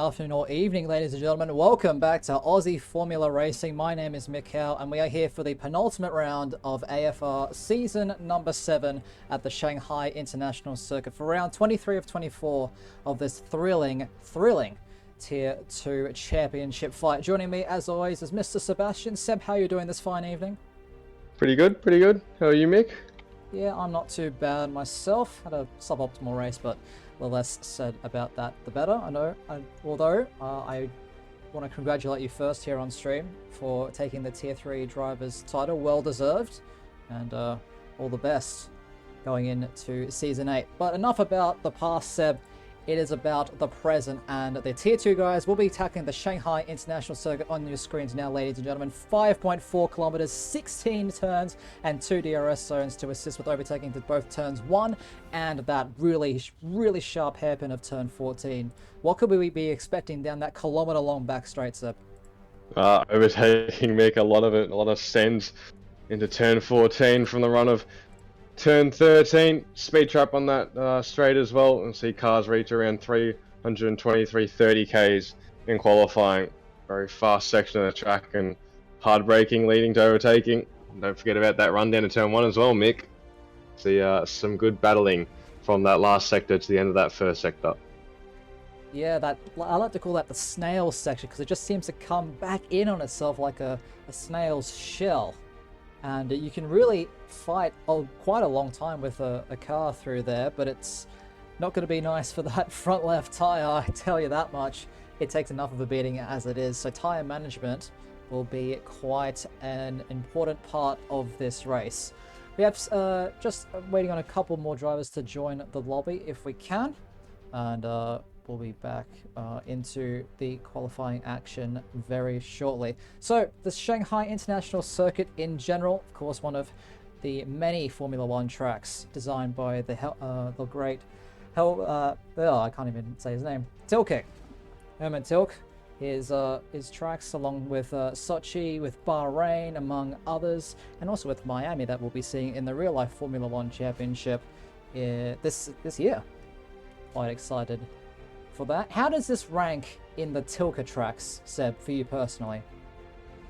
afternoon, or evening, ladies and gentlemen. Welcome back to Aussie Formula Racing. My name is Mikhail, and we are here for the penultimate round of AFR season number 7 at the Shanghai International Circuit for round 23 of 24 of this thrilling Tier 2 championship fight. Joining me, as always, is Mr. Sebastian. Seb, how are you doing this fine evening? Pretty good, pretty good. How are you, Mick? Yeah, I'm not too bad myself. Had a suboptimal race, but the less said about that, the better. I know. Although I want to congratulate you first here on stream for taking the Tier 3 driver's title. Well deserved. And all the best going into Season 8. But enough about the past, Seb. It is about the present, and the Tier 2 guys will be tackling the Shanghai International Circuit on your screens now, ladies and gentlemen. 5.4 kilometers, 16 turns, and 2 DRS zones to assist with overtaking to both turns 1 and that really sharp hairpin of turn 14. What could we be expecting down that kilometer-long back straight, Seb? Overtaking, Mick, a lot of sends into turn 14 from the run of turn 13, speed trap on that straight as well, and see cars reach around 330 k's in qualifying. Very fast section of the track and hard braking leading to overtaking. And don't forget about that run down to turn 1 as well, Mick. See some good battling from that last sector to the end of that first sector. Yeah, I like to call that the snail section, because it just seems to come back in on itself like a snail's shell. And you can really fight quite a long time with a car through there, but it's not going to be nice for that front left tyre, I tell you that much. It takes enough of a beating as it is, so tyre management will be quite an important part of this race. We have just waiting on a couple more drivers to join the lobby if we can, and we'll be back into the qualifying action very shortly. So the Shanghai International Circuit in general, of course, one of the many Formula One tracks designed by the great I can't even say his name, Tilke, Herman Tilke. His tracks, along with Sochi, with Bahrain, among others, and also with Miami, that we'll be seeing in the real life Formula One Championship this year. Quite excited for that. How does this rank in the Tilke tracks, Seb, for you personally?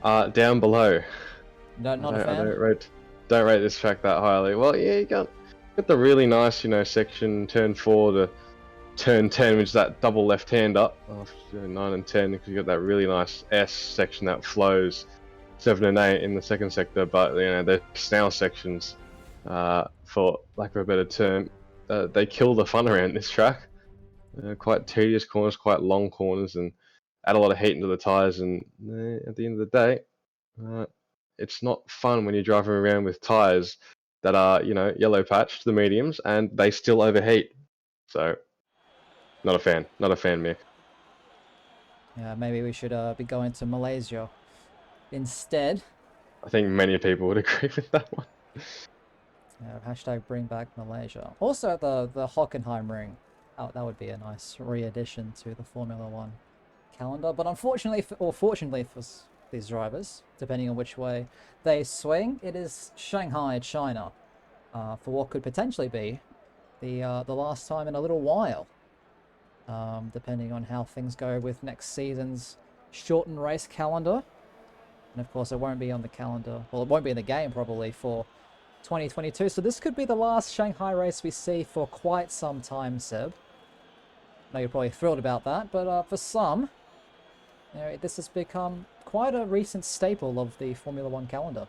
Down below. No, not a fan? I don't rate this track that highly. Well, yeah, you got the really nice, section turn 4 to turn 10, which is that double left-hander, 9 and 10, because you got that really nice S section that flows 7 and 8 in the second sector. But the snail sections, for lack of a better term, they kill the fun around this track. Quite tedious corners, quite long corners, and add a lot of heat into the tyres. And at the end of the day, it's not fun when you're driving around with tyres that are, yellow patch, the mediums, and they still overheat. So, not a fan, Mick. Yeah, maybe we should be going to Malaysia instead. I think many people would agree with that one. Yeah, hashtag bring back Malaysia. Also the Hockenheim ring. Oh, that would be a nice re-addition to the Formula One calendar. But unfortunately, or fortunately for these drivers, depending on which way they swing, it is Shanghai, China, for what could potentially be the last time in a little while, depending on how things go with next season's shortened race calendar. And of course, it won't be on the calendar. Well, it won't be in the game probably for 2022. So this could be the last Shanghai race we see for quite some time, Seb. I know you're probably thrilled about that, but for some, this has become quite a recent staple of the Formula One calendar.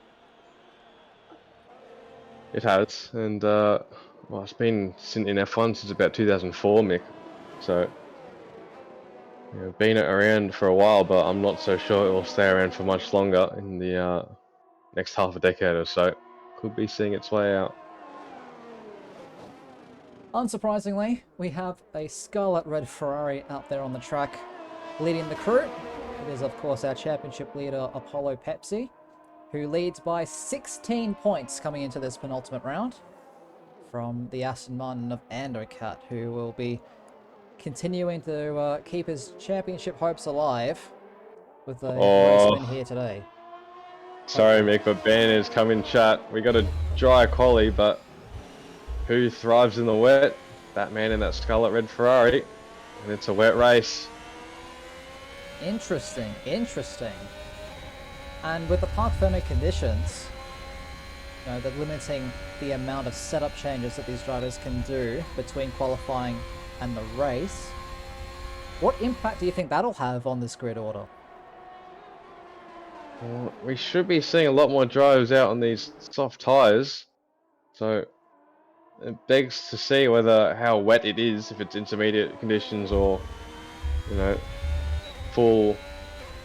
It has, and it's been in F1 since about 2004, Mick. So, been around for a while, but I'm not so sure it will stay around for much longer in the next half a decade or so. Could be seeing its way out. Unsurprisingly, we have a scarlet red Ferrari out there on the track leading the crew. It is, of course, our championship leader, Apollo Pepsi, who leads by 16 points coming into this penultimate round from the Aston Martin of Andokat, who will be continuing to keep his championship hopes alive with a race win here today. Sorry, Mick, but banners come in chat. We got a dry quali, but who thrives in the wet? That man in that scarlet red Ferrari, and it's a wet race. Interesting, interesting. And with the park permit conditions, you know, they're limiting the amount of setup changes that these drivers can do between qualifying and the race. What impact do you think that'll have on this grid order? Well, we should be seeing a lot more drivers out on these soft tyres, so it begs to see whether how wet it is, if it's intermediate conditions or, you know, full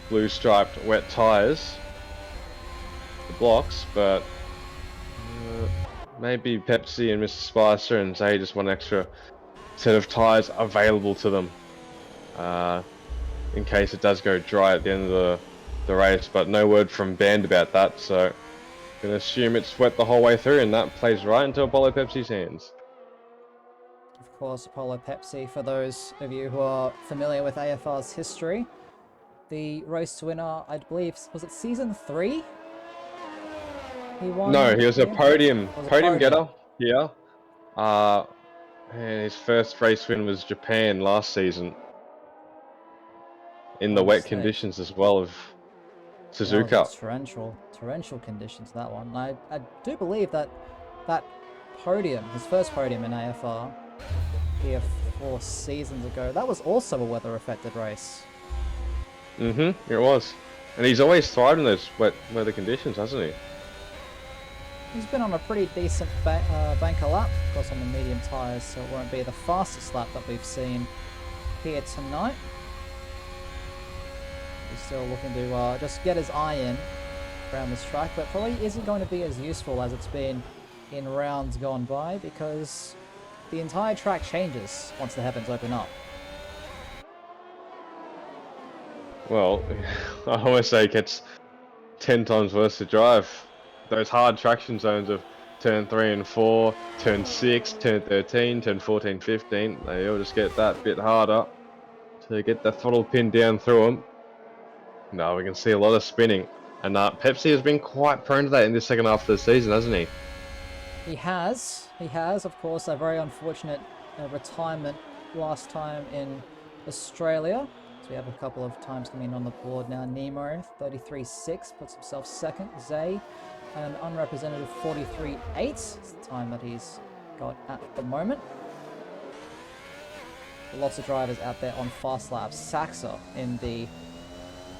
blue striped wet tyres, the blocks, but maybe Pepsi and Mr. Spicer and Zay just want an extra set of tyres available to them in case it does go dry at the end of the race, but no word from Band about that, so I'm going to assume it's wet the whole way through, and that plays right into Apollo Pepsi's hands. Of course, Apollo Pepsi, for those of you who are familiar with AFR's history, the race winner, I believe, was it season 3? He won. No, he was a here? podium Was a podium getter here. And his first race win was Japan last season in the wet conditions as well of That was Suzuka. torrential conditions, that one. I do believe that that podium, his first podium in AFR, here 4 seasons ago, that was also a weather-affected race. It was. And he's always thrived in those wet weather conditions, hasn't he? He's been on a pretty decent banker lap, of course on the medium tyres, so it won't be the fastest lap that we've seen here tonight. He's still looking to just get his eye in around this track, but probably isn't going to be as useful as it's been in rounds gone by, because the entire track changes once the heavens open up. Well, I always say it gets 10 times worse to drive. Those hard traction zones of turn 3 and 4, turn 6, turn 13, turn 14, 15, they all just get that bit harder to get the throttle pin down through them. Now we can see a lot of spinning, and Pepsi has been quite prone to that in the second half of the season, hasn't he? He has, of course, a very unfortunate retirement last time in Australia. So we have a couple of times coming on the board now. Nemo, 33.6, puts himself second. Zay, an unrepresented 43.8 is the time that he's got at the moment. Lots of drivers out there on fast laps. Saxa in the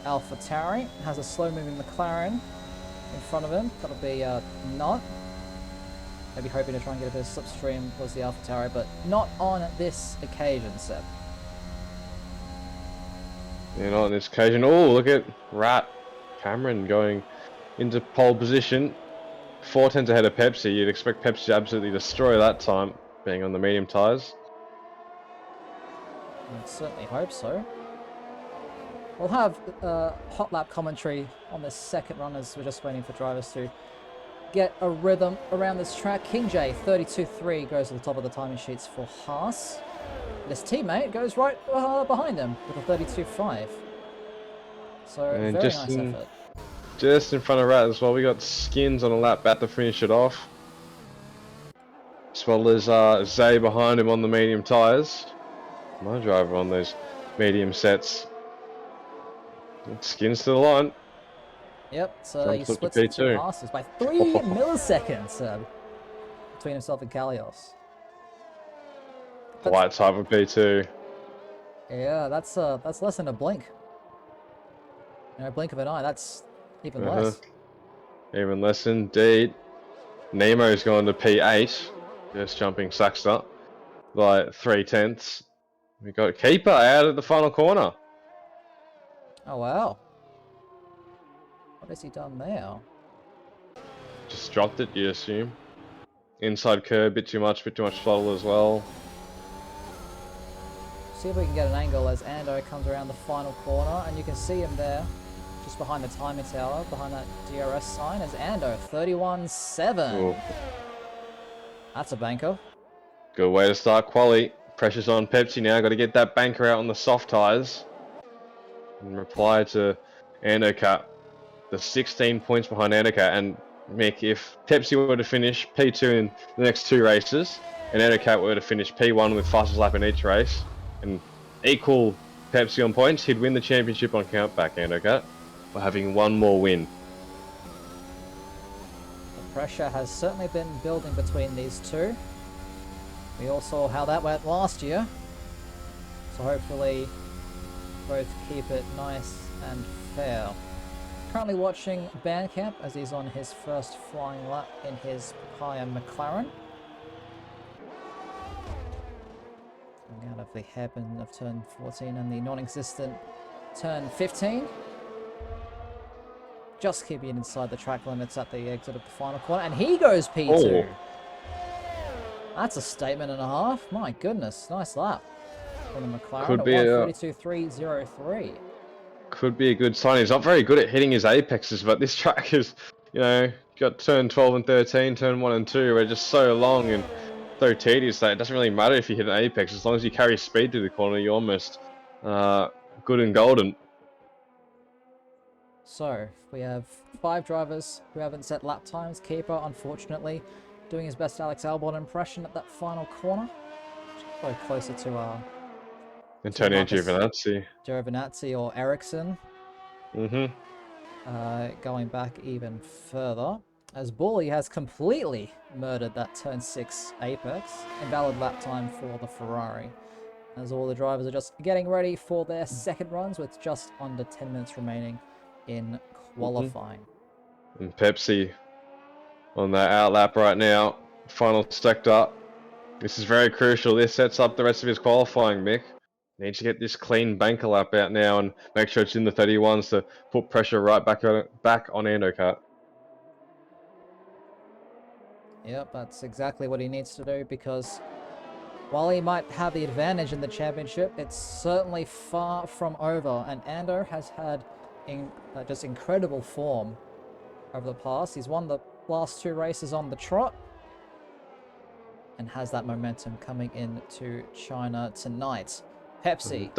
Alpha Tauri has a slow-moving McLaren in front of him. That'll be not. Maybe hoping to try and get a bit of slipstream towards the Alpha Tauri, but not on this occasion, Seb. Yeah, not on this occasion. Oh, look at Rat Cameron going into pole position. 4 tenths ahead of Pepsi. You'd expect Pepsi to absolutely destroy that time, being on the medium tyres. I certainly hope so. We'll have hot lap commentary on this second run as we're just waiting for drivers to get a rhythm around this track. King J, 32.3, goes to the top of the timing sheets for Haas. His teammate goes right behind him with a 32.5. So, And very nice effort. Just in front of Rat as well, we got Skins on a lap back to finish it off. As well as Zay behind him on the medium tyres. My driver on those medium sets. Skins to the line. Yep, so he Jumps up splits to the two P2. Haas's by 3 milliseconds between himself and Kalios. White type of P2. Yeah, that's less than a blink. You know, blink of an eye, that's even less. Even less indeed. Nemo's gone to P8. Just jumping Saxter by 3 tenths. We got Keeper out at the final corner. Oh wow. What has he done now? Just dropped it, you assume. Inside curb, bit too much throttle as well. See if we can get an angle as Ando comes around the final corner, and you can see him there, just behind the timing tower, behind that DRS sign, as Ando, 31.7. That's a banker. Good way to start quali. Pressure's on Pepsi now, got to get that banker out on the soft tyres. In reply to Andocat, the 16 points behind Andocat, and Mick, if Pepsi were to finish P2 in the next 2 races, and Andocat were to finish P1 with fastest lap in each race, and equal Pepsi on points, he'd win the championship on countback, Andokat, by having one more win. The pressure has certainly been building between these two. We all saw how that went last year. So hopefully both keep it nice and fair. Currently watching Bandcamp as he's on his first flying lap in his Papaya McLaren. Coming out of the hairpin of turn 14 and the non-existent turn 15. Just keeping it inside the track limits at the exit of the final corner. And he goes P2. Oh. That's a statement and a half. My goodness, nice lap from the McLaren. Could be 1:32.303. Could be a good sign. He's not very good at hitting his apexes, but this track is, you know, got turn 12 and 13, turn 1 and 2, are just so long and so tedious that it doesn't really matter if you hit an apex. As long as you carry speed through the corner, you're almost good and golden. So, we have 5 drivers who haven't set lap times. Keeper, unfortunately, doing his best Alex Albon impression at that final corner. Go closer to Antonio Marcus Giovinazzi. Giovinazzi or Ericsson. Mm-hmm. Going back even further, as Bully has completely murdered that turn 6 apex. Invalid lap time for the Ferrari. As all the drivers are just getting ready for their second runs with just under 10 minutes remaining in qualifying. And Pepsi on that out lap right now. Final sector. This is very crucial. This sets up the rest of his qualifying, Mick. Needs to get this clean banker lap out now and make sure it's in the 31s to put pressure right back on Andokat. Yep, that's exactly what he needs to do, because while he might have the advantage in the championship, it's certainly far from over. And Ando has had just incredible form over the past. He's won the last 2 races on the trot and has that momentum coming into China tonight. Pepsi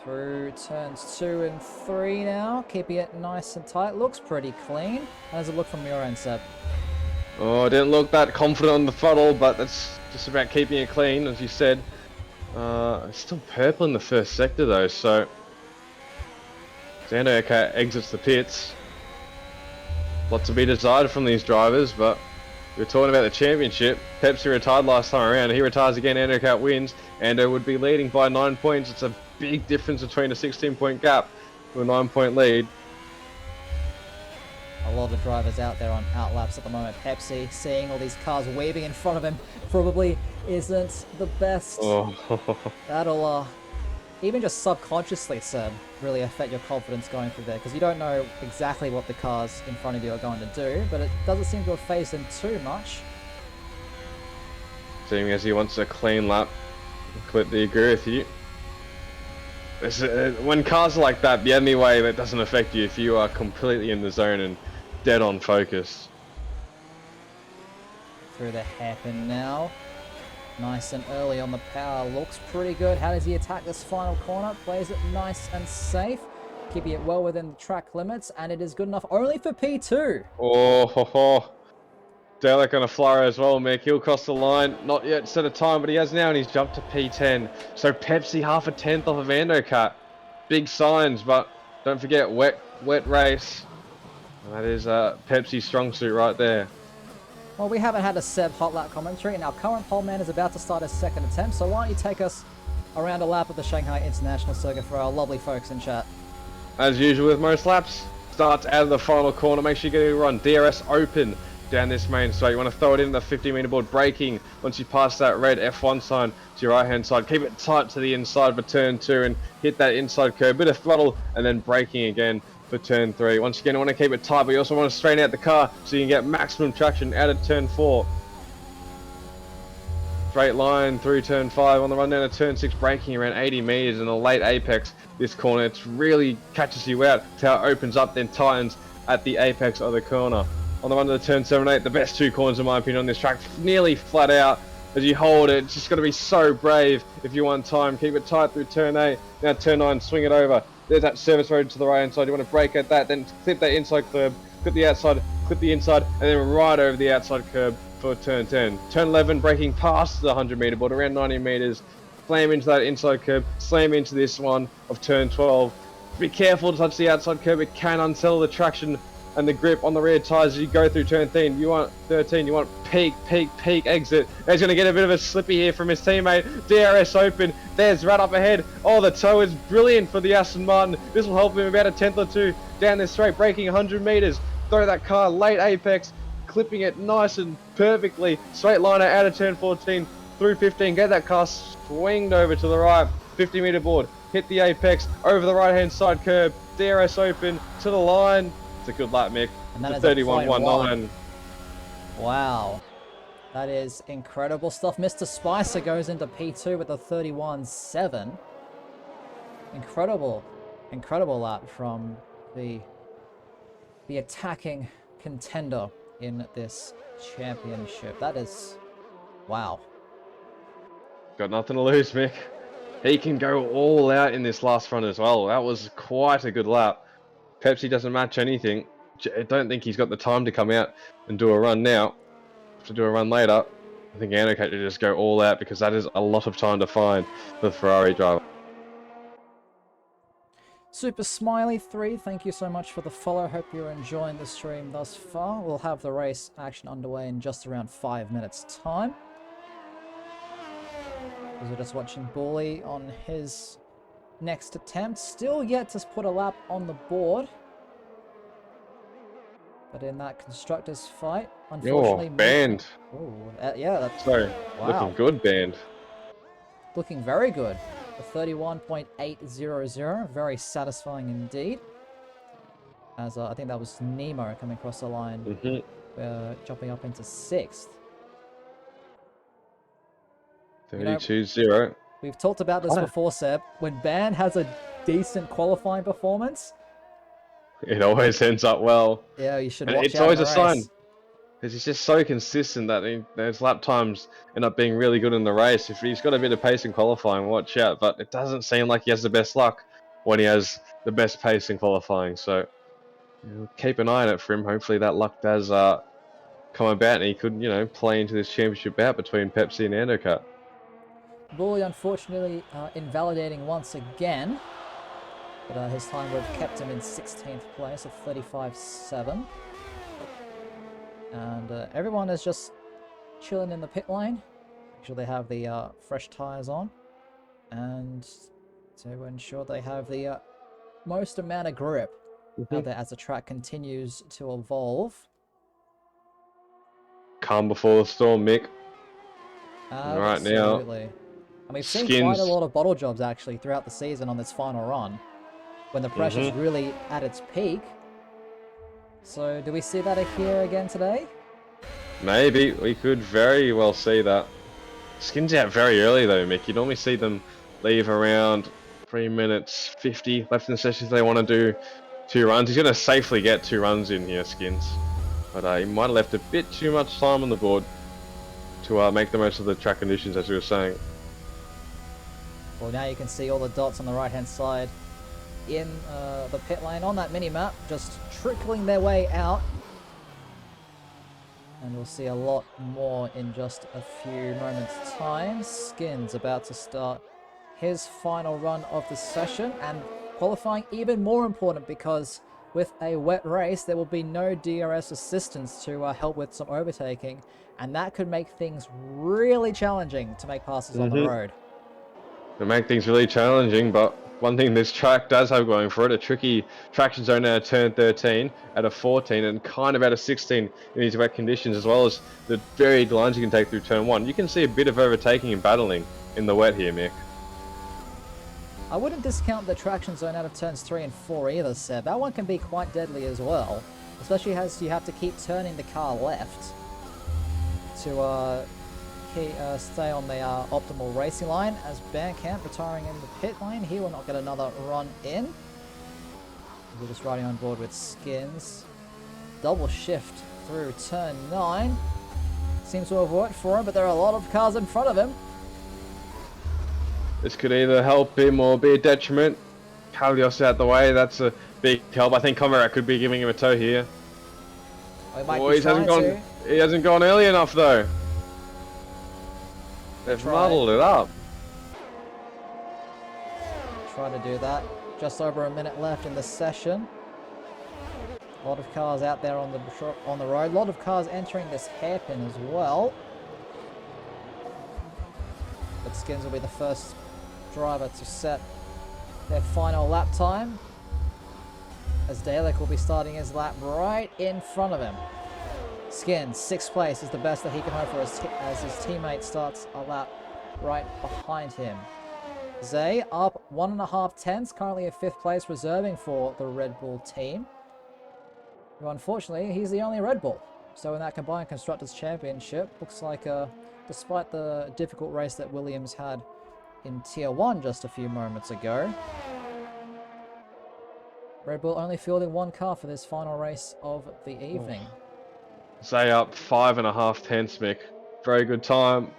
through turns 2 and 3 now, keeping it nice and tight. Looks pretty clean. How does it look from your end, Seb? Oh, I didn't look that confident on the throttle, but that's just about keeping it clean, as you said. It's still purple in the first sector though, so Andokat exits the pits. Lot to be desired from these drivers, but we're talking about the championship. Pepsi retired last time around. He retires again, Andokat wins. Ando would be leading by 9 points. It's a big difference between a 16-point gap to a 9-point lead. A lot of drivers out there on outlaps at the moment. Pepsi, seeing all these cars weaving in front of him, probably isn't the best. Oh. That'll, even just subconsciously, Seb, really affect your confidence going through there, because you don't know exactly what the cars in front of you are going to do, but it doesn't seem to have phased him too much. Seeing as he wants a clean lap, completely agree with you. When cars are like that, the only way that doesn't affect you if you are completely in the zone and dead on focus. Through the hairpin now. Nice and early on the power. Looks pretty good. How does he attack this final corner? Plays it nice and safe. Keeping it well within the track limits. And it is good enough only for P2. Oh, ho, ho. Dalek on a flyer as well, Mick. He'll cross the line. Not yet set a time, but he has now, and he's jumped to P10. So Pepsi half a tenth off of Andokat. Big signs, but don't forget, wet race. And that is Pepsi's strong suit right there. Well, we haven't had a Seb hot lap commentary, and our current pole man is about to start his second attempt, so why don't you take us around a lap of the Shanghai International Circuit for our lovely folks in chat. As usual with most laps, starts out of the final corner. Make sure you get a run. DRS open down this main straight. You want to throw it in the 50-meter board, braking once you pass that red F1 sign to your right-hand side. Keep it tight to the inside for turn 2 and hit that inside curve. Bit of throttle and then braking again for turn 3. Once again, you want to keep it tight, but you also want to straighten out the car so you can get maximum traction out of turn 4. Straight line through turn 5 on the run down to turn 6, braking around 80 meters in the late apex. This corner, it really catches you out. It's how it opens up, then tightens at the apex of the corner. On the run to the turn 7 and 8, the best 2 corners in my opinion on this track, nearly flat out. As you hold it, it's just got to be so brave if you want time. Keep it tight through turn 8, now turn 9, swing it over. There's that service road to the right hand side. You want to brake at that, then clip that inside curb, clip the outside, clip the inside, and then right over the outside curb for turn 10. Turn 11, braking past the 100-meter board, around 90 meters. slam into that inside curb, slam into this one of turn 12. Be careful to touch the outside curb, it can unsettle the traction and the grip on the rear tyres as you go through turn 13. You want peak exit. He's going to get a bit of a slippy here from his teammate. DRS open. There's right up ahead. Oh, the toe is brilliant for the Aston Martin. This will help him about a tenth or two down this straight, braking 100 meters. Throw that car late apex, clipping it nice and perfectly. Straight liner out of turn 14 through 15. Get that car swinged over to the right. 50 meter board. Hit the apex over the right hand side curb. DRS open to the line. It's a good lap, Mick. And that it's is a a 31.19. Wow. That is incredible stuff. Mr. Spicer goes into P2 with a 31.7. Incredible lap from the attacking contender in this championship. That is, wow. Got nothing to lose, Mick. He can go all out in this last run as well. That was quite a good lap. Pepsi doesn't match anything. I don't think he's got the time to come out and do a run now. To do a run later, I think Anacat should just go all out because that is a lot of time to find for the Ferrari driver. Super Smiley 3, thank you so much for the follow. Hope you're enjoying the stream thus far. We'll have the race action underway in just around 5 minutes time. As we're just watching Bully on his next attempt. Still yet to put a lap on the board. But in that constructors fight, unfortunately... banned. Yeah, that's... Sorry, wow. Looking good, banned. Looking very good. A 31.800, very satisfying indeed. As I think that was Nemo coming across the line, jumping up into 6th. 32-0. We've talked about this before, Seb. When Ban has a decent qualifying performance, it always ends up well. Yeah, you should and watch it's out always in a the sign. race. Because he's just so consistent that those lap times end up being really good in the race. If he's got a bit of pace in qualifying, watch out. But it doesn't seem like he has the best luck when he has the best pace in qualifying. So keep an eye on it for him. Hopefully that luck does come about and he could, play into this championship bout between Pepsi and Endocut. Bully unfortunately invalidating once again. But his time would have kept him in 16th place at 35.7. And everyone is just chilling in the pit lane. Make sure they have the fresh tyres on. And to ensure they have the most amount of grip out there as the track continues to evolve. Calm before the storm, Mick. Right now. Absolutely. And we've seen quite a lot of bottle jobs actually throughout the season on this final run. When the pressure's really at its peak. So, do we see that here again today? Maybe. We could very well see that. Skins out very early though, Mick. You normally see them leave around 3 minutes 50 left in the session if they want to do 2 runs. He's going to safely get 2 runs in here, Skins. But he might have left a bit too much time on the board to make the most of the track conditions, as we were saying. Well, now you can see all the dots on the right-hand side in the pit lane on that mini-map, just trickling their way out. And we'll see a lot more in just a few moments' time. Skins about to start his final run of the session, and qualifying even more important because with a wet race there will be no DRS assistance to help with some overtaking, and that could make things really challenging to make passes on the road. It'll make things really challenging, but one thing this track does have going for it, a tricky traction zone out of turn 13, out of 14, and kind of out of 16 in these wet conditions, as well as the varied lines you can take through turn 1. You can see a bit of overtaking and battling in the wet here, Mick. I wouldn't discount the traction zone out of turns 3 and 4 either, Seb. That one can be quite deadly as well, especially as you have to keep turning the car left to stay on the optimal racing line. As Bandcamp retiring in the pit lane, he will not get another run in. We're just riding on board with Skins. Double shift through turn 9. Seems to have worked for him, but there are a lot of cars in front of him. This could either help him or be a detriment. Kalios out the way, that's a big help. I think Conrad could be giving him a tow here. He hasn't gone early enough though. They've muddled it up. try to do that. Just over a minute left in the session. A lot of cars out there on the road. A lot of cars entering this hairpin as well. But Skins will be the first driver to set their final lap time, as Dalek will be starting his lap right in front of him. Skins, 6th place is the best that he can hope for as his teammate starts a lap right behind him. Zay up 1.5 tenths, currently in 5th place, reserving for the Red Bull team. Who, unfortunately, he's the only Red Bull. So in that combined Constructors' Championship, looks like despite the difficult race that Williams had in Tier 1 just a few moments ago, Red Bull only fielding one car for this final race of the evening. Zay up 5.5 tenths, Mick. Very good time.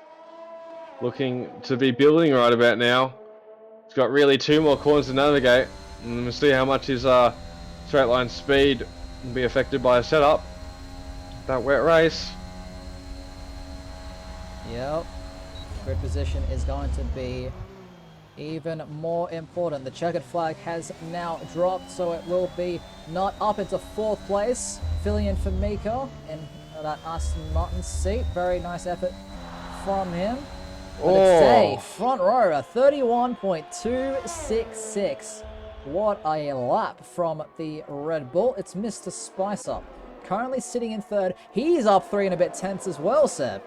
Looking to be building right about now. He's got really 2 more corners to navigate. And we'll see how much his straight line speed will be affected by a setup. That wet race. Yep. Grid position is going to be even more important. The checkered flag has now dropped, so it will be not up into 4th place. Filling in for Mika in that Aston Martin seat. Very nice effort from him. But it's a front row, a 31.266. What a lap from the Red Bull. It's Mr. Spicer, currently sitting in 3rd. He's up 3 and a bit tenths as well, Seb.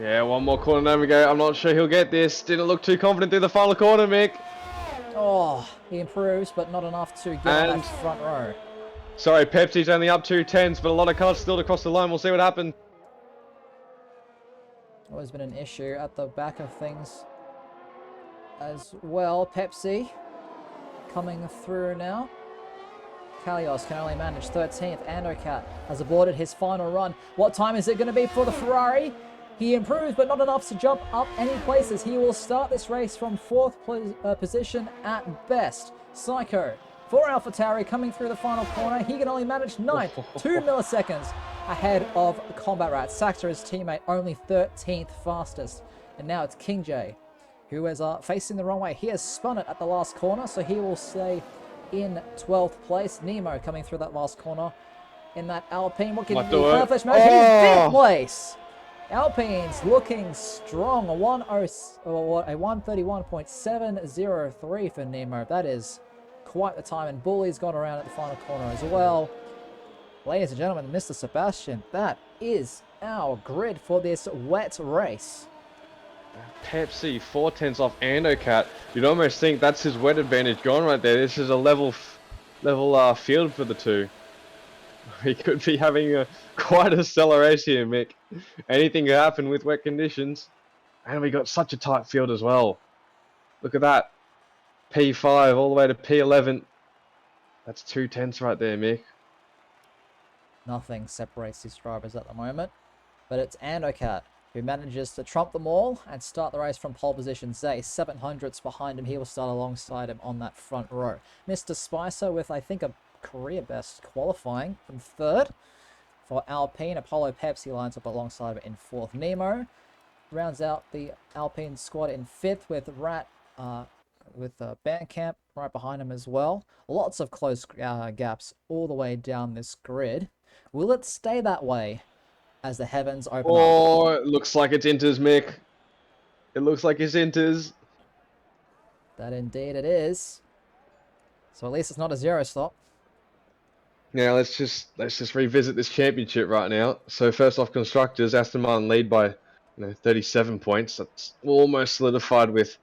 Yeah, 1 more corner to navigate. I'm not sure he'll get this. Didn't look too confident through the final corner, Mick. Oh, he improves, but not enough to get on that front row. Sorry, Pepsi's only up 2 tenths, but a lot of cars still to cross the line. We'll see what happens. Always been an issue at the back of things as well. Pepsi coming through now. Kalios can only manage 13th. Andocat has aborted his final run. What time is it going to be for the Ferrari? He improves, but not enough to jump up any places. He will start this race from 4th position at best. Psycho for AlphaTauri coming through the final corner. He can only manage 9th, 2 milliseconds ahead of Combat Rat. Saxter, his teammate, only 13th fastest. And now it's King J, who is facing the wrong way. He has spun it at the last corner, so he will stay in 12th place. Nemo coming through that last corner in that Alpine. What can he do? Perfect match. He's 5th place. Alpine's looking strong. A 131.703 for Nemo. That is quite the time. And Bully's gone around at the final corner as well. Ladies and gentlemen, Mr. Sebastian, that is our grid for this wet race. Pepsi, 4 tenths off Andocat. You'd almost think that's his wet advantage gone right there. This is a level field for the two. He could be having quite a stellar race here, Mick. Anything could happen with wet conditions. And we got such a tight field as well. Look at that. P5 all the way to P11. That's 2 tenths right there, Mick. Nothing separates these drivers at the moment. But it's Andocat who manages to trump them all and start the race from pole position. Zay, 700ths behind him. He will start alongside him on that front row. Mr. Spicer with, I think, a career best qualifying from 3rd. For Alpine, Apollo Pepsi lines up alongside him in 4th. Nemo rounds out the Alpine squad in 5th with Rat, with Bandcamp right behind him as well. Lots of close gaps all the way down this grid. Will it stay that way as the heavens open up? Oh, it looks like it's Inters, Mick. It looks like it's Inters. That indeed it is. So at least it's not a 0 stop. Now let's just revisit this championship right now. So first off, constructors, Aston Martin lead by 37 points. That's almost solidified with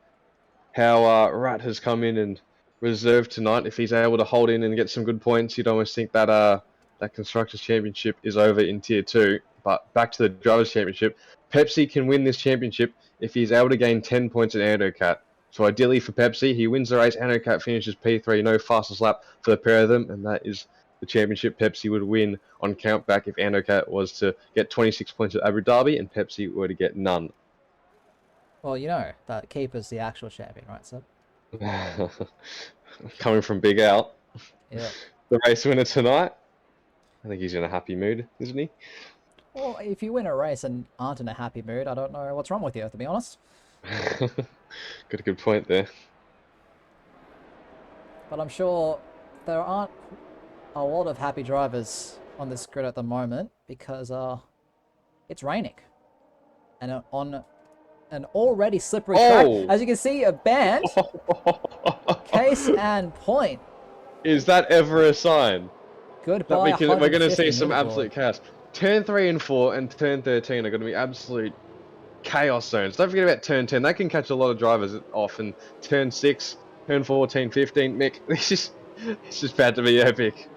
how Rat has come in and reserved tonight. If he's able to hold in and get some good points, you'd almost think that that constructors championship is over in tier 2. But back to the drivers championship, Pepsi can win this championship if he's able to gain 10 points at Andocat. So ideally for Pepsi, he wins the race. Andocat finishes P3, no fastest lap for the pair of them, and that is the championship Pepsi would win on countback if Andocat was to get 26 points at Abu Dhabi and Pepsi were to get none. Well, you know that Keeper's the actual champion, right, sir? Coming from Big Al. Yeah. The race winner tonight. I think he's in a happy mood, isn't he? Well, if you win a race and aren't in a happy mood, I don't know what's wrong with you, to be honest. Got a good point there. But I'm sure there aren't a lot of happy drivers on this grid at the moment because it's raining. And on an already slippery track, Oh! as you can see, a band, case and point. Is that ever a sign that Goodbye, we're going to 150 see some meter board. absolute chaos? Turn 3 and 4 and turn 13 are going to be absolute chaos zones. Don't forget about turn 10. That can catch a lot of drivers off. And turn 6, turn 14, 15. Mick, this is about to be epic.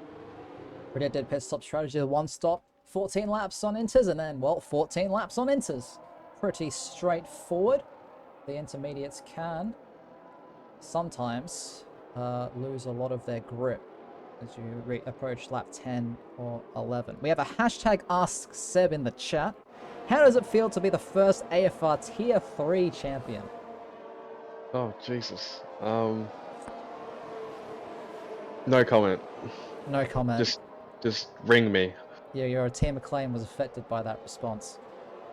Predicted pit stop strategy, the one stop, 14 laps on inters, and then, well, 14 laps on inters. Pretty straightforward. The intermediates can sometimes lose a lot of their grip as you approach lap 10 or 11. We have a hashtag Ask Seb in the chat. How does it feel to be the first AFR Tier 3 champion? Oh, Jesus. No comment. No comment. Just ring me. Yeah, your team acclaim was affected by that response.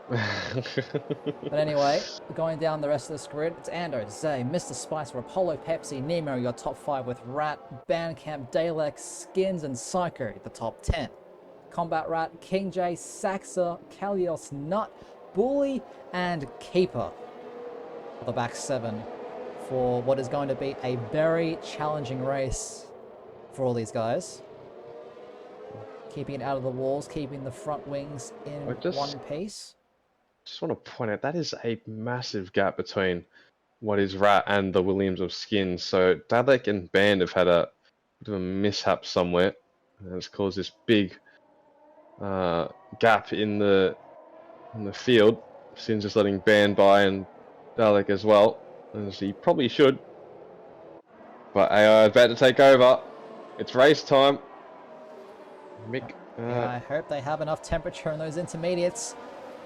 But anyway, going down the rest of this grid, it's Ando, Zay, Mr. Spicer, Apollo, Pepsi, Nemo, your top 5 with Rat, Bandcamp, Dalek, Skins, and Psycho, the top 10. Combat Rat, King J, Saxa, Kalios, Nut, Bully, and Keeper for the back 7 for what is going to be a very challenging race for all these guys. Keeping it out of the walls, keeping the front wings in one piece. Just want to point out that is a massive gap between what is Rat and the Williams of Skins. So Dalek and Band have had a bit of a mishap somewhere, and it's caused this big gap in the field. Skins just letting Band by and Dalek as well, as he probably should. But AI is about to take over. It's race time. Mick. Yeah, I hope they have enough temperature in those intermediates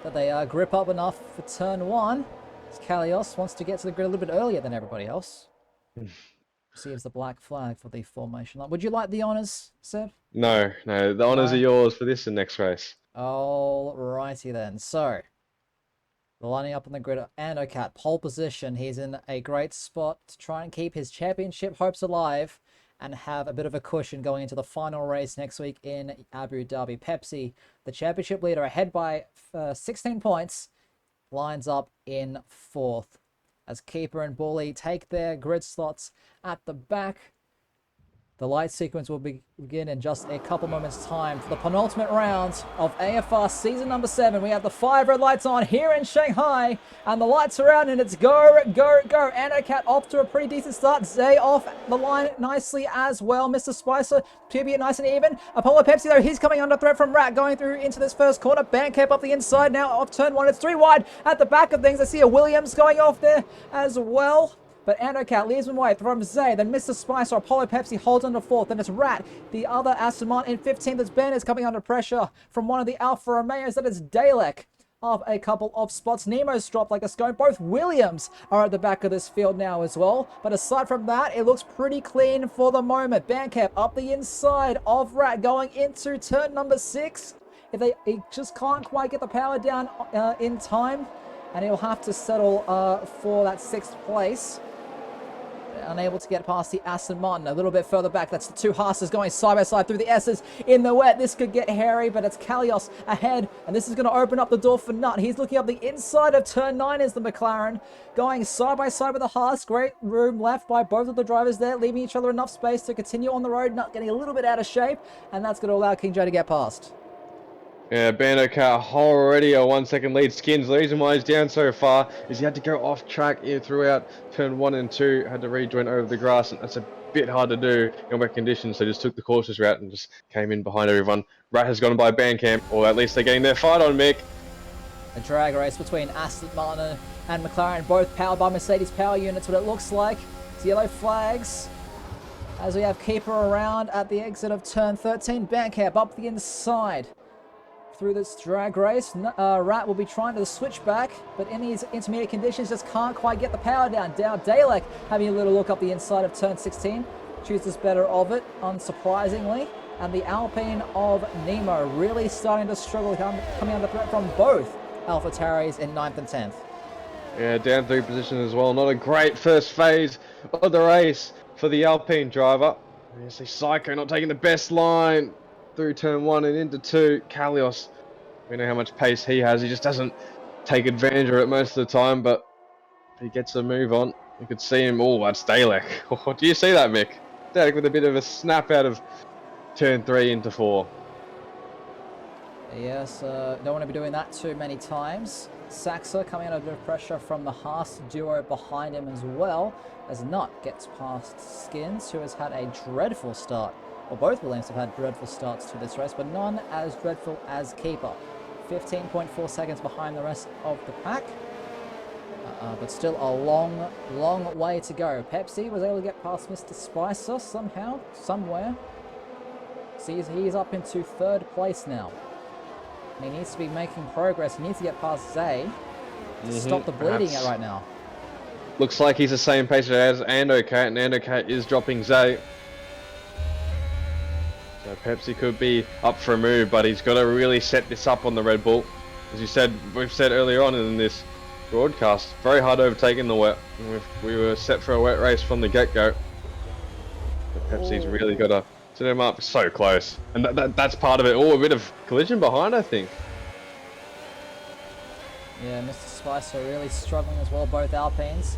that they grip up enough for turn 1. As Kalios wants to get to the grid a little bit earlier than everybody else. Receives the black flag for the formation line. Would you like the honours, Seb? No, the honours are yours for this and next race. Alrighty then. So, lining up on the grid, Andocat, pole position. He's in a great spot to try and keep his championship hopes alive and have a bit of a cushion going into the final race next week in Abu Dhabi. Pepsi, the championship leader, ahead by 16 points, lines up in 4th. As Keeper and Bully take their grid slots at the back. The light sequence will begin in just a couple moments' time for the penultimate round of AFR Season number 7. We have the 5 red lights on here in Shanghai, and the lights are out, and it's go, go, go. Andocat off to a pretty decent start. Zay off the line nicely as well. Mr. Spicer, keeping it nice and even. Apollo Pepsi, though, he's coming under threat from Rat, going through into this first corner. Bandcamp up the inside now off turn 1. It's 3 wide at the back of things. I see a Williams going off there as well. But Andocat leaves him away from Zay. Then Mr. Spicer, Apollo Pepsi holds under 4th. Then it's Rat, the other Aston Martin in 15th. As Ben is coming under pressure from one of the Alfa Romeos. That is Dalek of a couple of spots. Nemo's dropped like a scone. Both Williams are at the back of this field now as well. But aside from that, it looks pretty clean for the moment. Bandcamp up the inside of Rat going into turn number 6. He just can't quite get the power down in time. And he'll have to settle for that 6th place. Unable to get past the Aston Martin. A little bit further back, that's the 2 Haas's going side by side through the S's in the wet. This could get hairy, but it's Kalios ahead, and this is going to open up the door for Nut. He's looking up the inside of turn 9 is the McLaren, going side by side with the Haas. Great room left by both of the drivers there, leaving each other enough space to continue on the road. Nut getting a little bit out of shape, and that's going to allow King Joe to get past. Yeah, Bandocar already a 1-second lead. Skins, the reason why he's down so far is he had to go off track throughout turn 1 and 2, had to rejoin over the grass, and that's a bit hard to do in wet conditions, so just took the cautious route and just came in behind everyone. Rat has gone by Bandcamp, or at least they're getting their fight on, Mick. A drag race between Aston Martin and McLaren, both powered by Mercedes power units, what it looks like. It's yellow flags as we have Keeper around at the exit of turn 13. Bandcamp up the inside. Through this drag race, Rat will be trying to switch back, but in these intermediate conditions just can't quite get the power down. Dalek having a little look up the inside of turn 16, chooses better of it, unsurprisingly. And the Alpine of Nemo really starting to struggle, coming under threat from both AlphaTauris in 9th and 10th. Yeah, down 3 position as well. Not a great first phase of the race for the Alpine driver. You see Psycho not taking the best line through turn 1 and into 2. Kalios, we know how much pace he has. He just doesn't take advantage of it most of the time, but he gets a move on. You could see him. Oh, that's Dalek. Oh, do you see that, Mick? Dalek with a bit of a snap out of turn 3 into 4. Yes, don't want to be doing that too many times. Saxa coming under a bit of pressure from the Haas duo behind him as well, as Nut gets past Skins, who has had a dreadful start. Well, both Williams have had dreadful starts to this race, but none as dreadful as Keeper. 15.4 seconds behind the rest of the pack. But still a long, long way to go. Pepsi was able to get past Mr. Spicer somehow, somewhere. See, he's up into 3rd place now. He needs to be making progress. He needs to get past Zay to stop the bleeding right now. Looks like he's the same pace as Andocat, and Andocat is dropping Zay. So Pepsi could be up for a move, but he's got to really set this up on the Red Bull. As you said, we've said earlier on in this broadcast, very hard overtaking the wet. We were set for a wet race from the get-go. But Pepsi's really got to set him up so close. And that's part of it. Oh, a bit of collision behind, I think. Yeah, Mr. Spicer really struggling as well, both Alpines.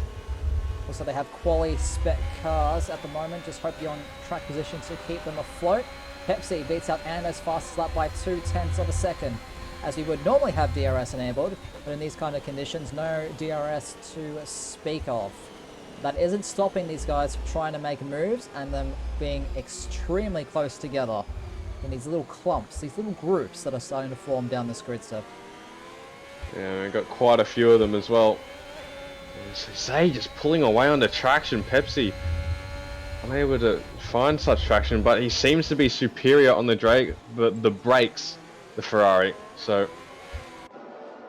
Also, they have quality spec cars at the moment. Just hope you're on track position to keep them afloat. Pepsi beats out Ando's fastest lap by 0.2 of a second, as we would normally have DRS enabled, but in these kind of conditions, no DRS to speak of. That isn't stopping these guys from trying to make moves and them being extremely close together in these little clumps, these little groups that are starting to form down this grid step. Yeah, we've got quite a few of them as well. Zay just pulling away on the traction. Pepsi unable to find such traction, but he seems to be superior on the brakes, the Ferrari. So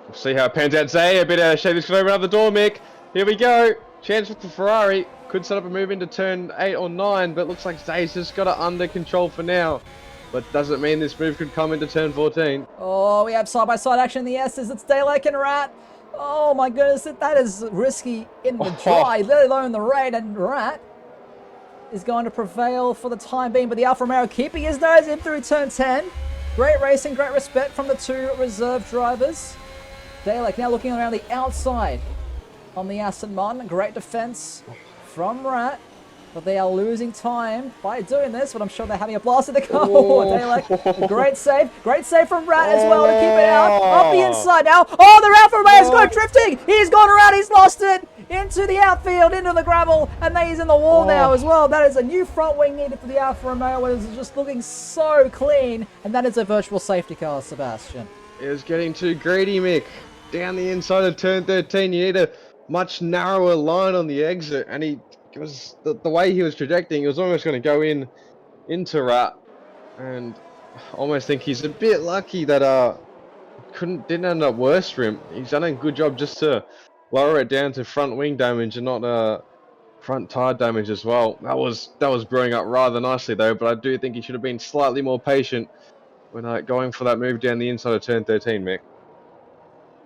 we'll see how it pans out. Zay, a bit out of shape. This could open up the door, Mick. Here we go. Chance with the Ferrari. Could set up a move into turn 8 or 9, but looks like Zay's just got it under control for now. But doesn't mean this move could come into turn 14. Oh, we have side-by-side action in the S's. It's Dalek and Rat. Oh my goodness, that is risky in the dry, let alone the rain, and Rat is going to prevail for the time being, but the Alfa Romeo keeping his nose in through turn 10. Great racing, great respect from the 2 reserve drivers. Dalek now looking around the outside on the Aston Martin. Great defense from Rat, but they are losing time by doing this, but I'm sure they're having a blast in the car. Dalek, great save from Rat as well to keep it out. Up the inside now. Oh, the Alfa Romeo's gone drifting. He's gone around, he's lost it into the outfield, into the gravel, and he's in the wall now as well. That is a new front wing needed for the Alfa Romeo. It is just looking so clean, and that is a virtual safety car, Sebastian. It was getting too greedy, Mick. Down the inside of turn 13, you need a much narrower line on the exit, and he was the way he was trajecting, he was almost going to go into Rat, and I almost think he's a bit lucky that didn't end up worse for him. He's done a good job just to lower it down to front wing damage and not front tire damage as well. That was brewing up rather nicely though, but I do think he should have been slightly more patient when going for that move down the inside of turn 13, Mick.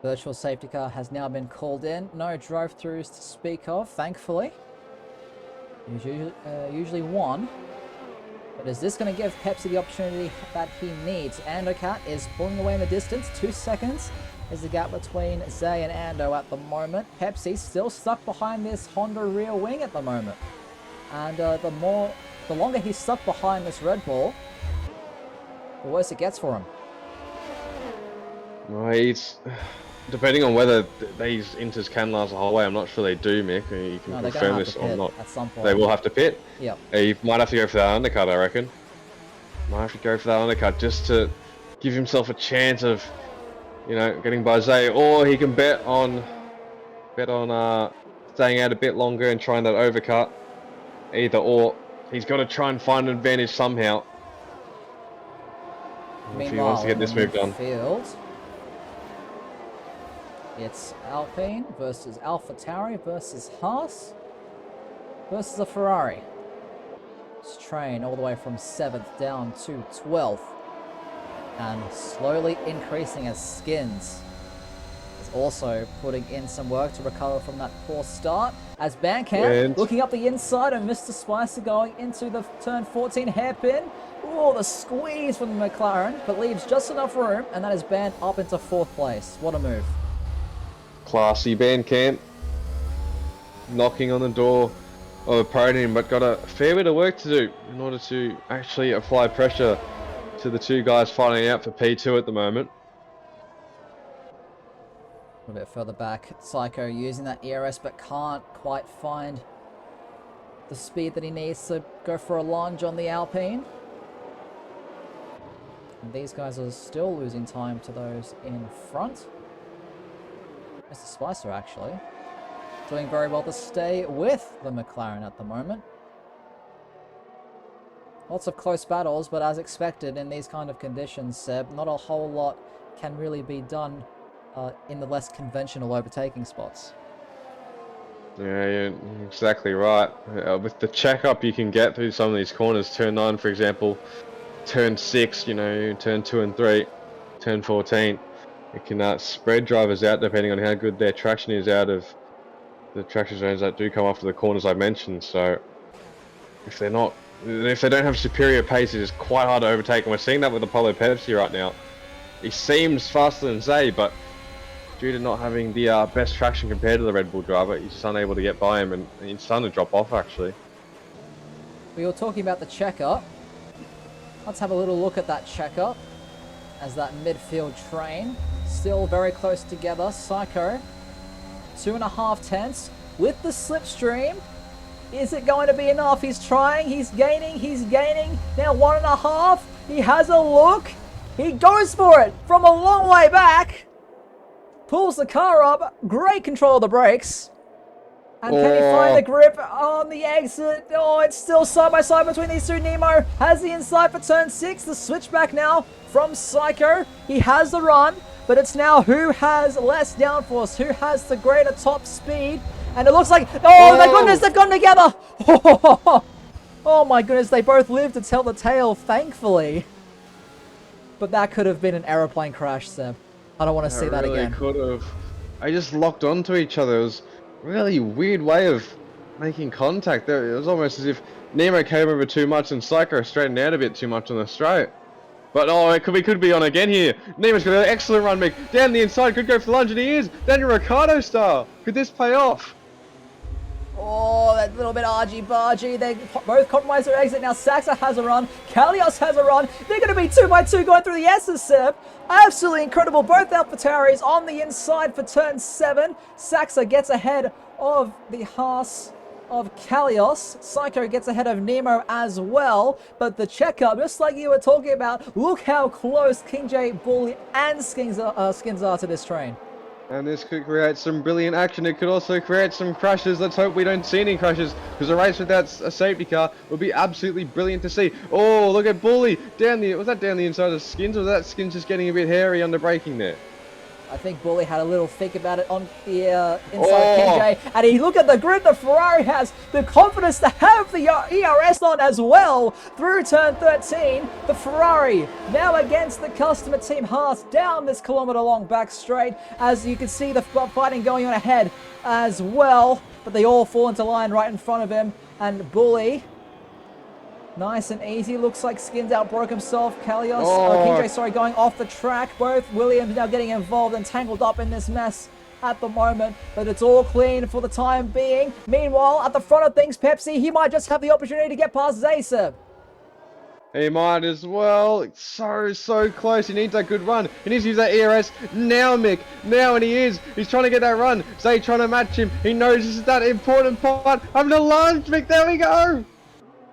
Virtual safety car has now been called in. No drive-throughs to speak of, thankfully. Usually one. But is this going to give Pepsi the opportunity that he needs? Andocat is pulling away in the distance. 2 seconds is the gap between Zay and Ando at the moment. Pepsi still stuck behind this Honda rear wing at the moment. And the longer he's stuck behind this Red Bull, the worse it gets for him. Right. Depending on whether these inters can last the whole way, I'm not sure they do, Mick. You can confirm this or not. At some point. They will have to pit? Yep. He might have to go for that undercut, I reckon. Might have to go for that undercut just to give himself a chance of, getting by Zay. Or he can bet on staying out a bit longer and trying that overcut. Either or. He's got to try and find an advantage somehow. If he wants to get this move done. It's Alpine versus AlphaTauri versus Haas versus a Ferrari. This train all the way from 7th down to 12th. And slowly increasing as Skins. As also putting in some work to recover from that poor start. As Bandcamp And looking up the inside, and Mr. Spicer going into the turn 14 hairpin. Oh, the squeeze from the McLaren, but leaves just enough room, and that is Band up into 4th place. What a move. classy Bandcamp knocking on the door of a podium, but got a fair bit of work to do in order to actually apply pressure to the two guys fighting out for P2 at the moment. A little bit further back, Psycho using that ERS, but can't quite find the speed that he needs to go for a lunge on the Alpine. And these guys are still losing time to those in front. Mr. Spicer actually doing very well to stay with the McLaren at the moment. Lots of close battles, but as expected in these kind of conditions, Seb, not a whole lot can really be done in the less conventional overtaking spots. Yeah, you're exactly right. With the checkup you can get through some of these corners, turn 9 for example, turn 6, you know, turn 2 and 3, turn 14, it can spread drivers out depending on how good their traction is out of the traction zones that do come after the corners I mentioned. So if they don't have superior pace, it is quite hard to overtake, and we're seeing that with Apollo Pepsi right now. He seems faster than Zay, but due to not having the best traction compared to the Red Bull driver, he's just unable to get by him, and he's starting to drop off actually. We were talking about the checkup. Let's have a little look at that checkup as that midfield train still very close together. Psycho 2.5 tenths with the slipstream. Is it going to be enough? He's trying, he's gaining. Now 1.5. He has a look. He goes for it from a long way back. Pulls the car up. Great control of the brakes. And can he find the grip on the exit? Oh, it's still side by side between these two. Nemo has the inside for turn 6. The switchback now from Psycho. He has the run, but it's now who has less downforce, who has the greater top speed. And it looks like, oh my goodness, they've gone together. Oh my goodness, they both lived to tell the tale, thankfully. But that could have been an aeroplane crash, Seb. I don't want to see that really again. Could have. I just locked onto each other. It was a really weird way of making contact. It was almost as if Nemo came over too much and Psycho straightened out a bit too much on the straight. But oh, we could be on again here. Nemo's got an excellent run, Mick. Down the inside, could go for the lunge, and he is. Daniel Ricciardo style. Could this pay off? Oh, that little bit argy-bargy. They both compromise their exit. Now Saxa has a run. Kalios has a run. They're going to be 2 by 2 going through the S's, Seb. Absolutely incredible. Both AlphaTauris on the inside for turn 7. Saxa gets ahead of the Haas of Kalios. Psycho gets ahead of Nemo as well. But the checkup, just like you were talking about, look how close King J, Bully, and Skins are to this train. And this could create some brilliant action. It could also create some crashes. Let's hope we don't see any crashes, because a race without a safety car would be absolutely brilliant to see. Oh, look at Bully was that down the inside of Skins, or was that Skins just getting a bit hairy under braking there? I think Bully had a little think about it on the inside of King J. And he look at the grip the Ferrari has, the confidence to have the ERS on as well through turn 13. The Ferrari now against the customer team Haas down this kilometre-long back straight. As you can see the fighting going on ahead as well. But they all fall into line right in front of him. And Bully, nice and easy. Looks like Skins outbroke himself. King J, sorry, going off the track. Both Williams now getting involved and tangled up in this mess at the moment. But it's all clean for the time being. Meanwhile, at the front of things, Pepsi, he might just have the opportunity to get past Zayseb. He might as well. It's so close. He needs that good run. He needs to use that ERS now, Mick. Now, and he is. He's trying to get that run. Zay trying to match him. He knows this is that important part. Having a lunge, Mick. There we go.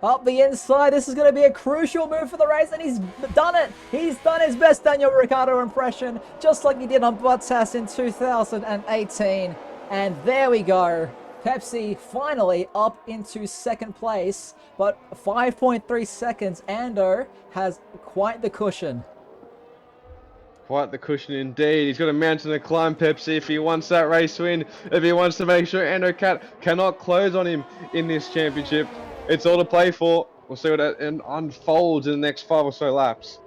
Up the inside, this is going to be a crucial move for the race, and he's done it. He's done his best Daniel Ricciardo impression, just like he did on Bottas in 2018. And there we go. Pepsi finally up into 2nd place, but 5.3 seconds. Ando has quite the cushion. Quite the cushion indeed. He's got a mountain to climb, Pepsi, if he wants that race win. If he wants to make sure Ando cannot close on him in this championship. It's all to play for. We'll see what unfolds in the next 5 or so laps.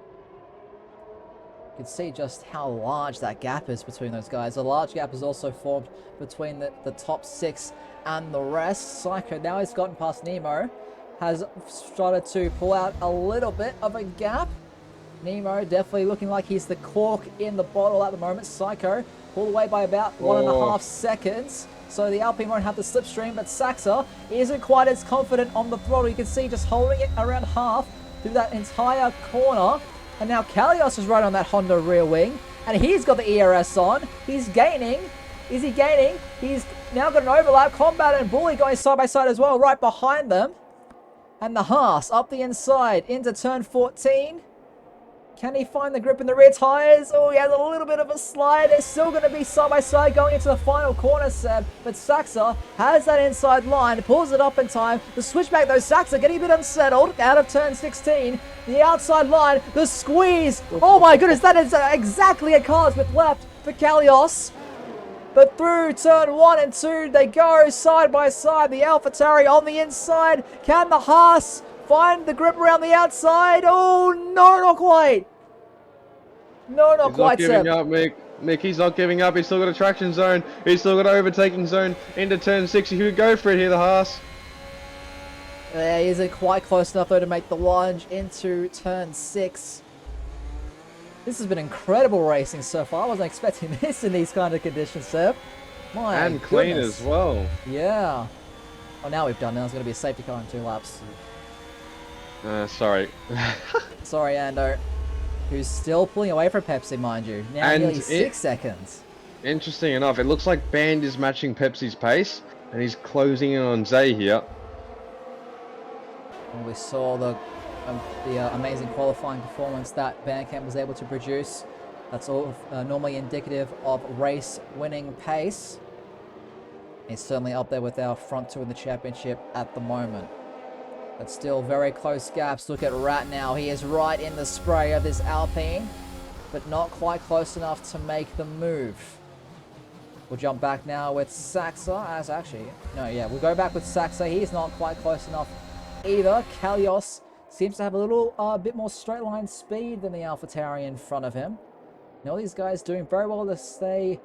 can see just how large that gap is between those guys. A large gap is also formed between the top 6 and the rest. Psycho, now he's gotten past Nemo, has started to pull out a little bit of a gap. Nemo definitely looking like he's the cork in the bottle at the moment. Psycho pulled away by about 1.5 seconds. So the Alpine won't have the slipstream, but Saxa isn't quite as confident on the throttle. You can see just holding it around half through that entire corner. And now Kalios is right on that Honda rear wing. And he's got the ERS on. He's gaining. Is he gaining? He's now got an overlap. Combat and Bully going side by side as well, right behind them. And the Haas up the inside into turn 14. Can he find the grip in the rear tyres? Oh, he has a little bit of a slide. They're still going to be side by side going into the final corner, Seb. But Saxa has that inside line, pulls it up in time. The switchback, though, Saxa getting a bit unsettled out of turn 16. The outside line, the squeeze. Oh my goodness, that is exactly a car's width left for Kalios. But through turn 1 and 2, they go side by side. The AlphaTauri on the inside. Can the Haas find the grip around the outside? Oh, no, not quite. No, not quite, Seb. He's not giving up, Mick. Mick, he's not giving up. He's still got a traction zone. He's still got an overtaking zone into turn 6. He could go for it here, the Haas. Yeah, he isn't quite close enough, though, to make the lunge into turn 6. This has been incredible racing so far. I wasn't expecting this in these kind of conditions, Seb. My and clean goodness. as well. Yeah. Oh, now we've done. Now there's going to be a safety car in 2 laps. Sorry. Sorry, Ando. Who's still pulling away from Pepsi, mind you. Now And nearly 6 seconds. Interesting enough, it looks like Band is matching Pepsi's pace, and he's closing in on Zay here. Well, we saw the amazing qualifying performance that Bandcamp was able to produce. That's all normally indicative of race-winning pace. He's certainly up there with our front 2 in the championship at the moment. But still very close gaps. Look at Rat now. He is right in the spray of this Alpine, but not quite close enough to make the move. We'll jump back now with Saxa. We'll go back with Saxa. He's not quite close enough either. Kalios seems to have a little bit more straight line speed than the AlphaTauri in front of him. Now these guys doing very well to stay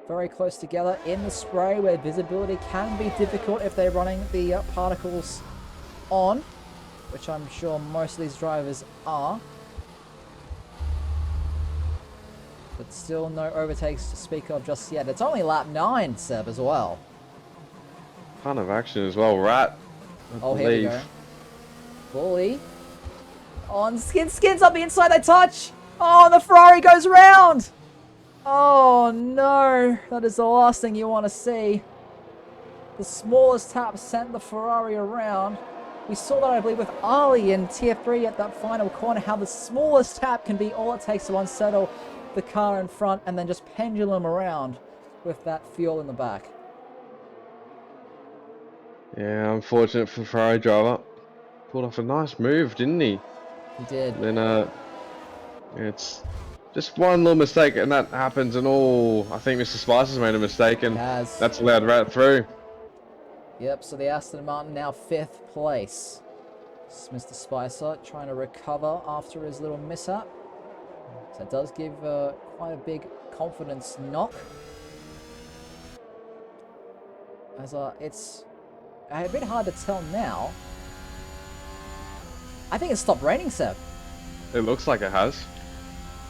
very close together in the spray, where visibility can be difficult if they're running the particles on, which I'm sure most of these drivers are. But still no overtakes to speak of just yet. It's only lap 9, Seb, as well. Ton of action as well, Rat. Oh, here we go. Bully. On skins up the inside, they touch. Oh, and the Ferrari goes round. Oh no, that is the last thing you want to see. The smallest tap sent the Ferrari around. We saw that, I believe, with Ali in Tier 3 at that final corner, how the smallest tap can be all it takes to unsettle the car in front and then just pendulum around with that fuel in the back. Yeah, unfortunate for the Ferrari driver. Pulled off a nice move, didn't he? He did. And then, it's just one little mistake, and that happens, and I think Mr. Spice has made a mistake, and that's allowed Rat through. Yep, so the Aston Martin now 5th place. This is Mr. Spicer trying to recover after his little mishap. So it does give quite a big confidence knock. As it's a bit hard to tell now. I think it's stopped raining, Seb. It looks like it has.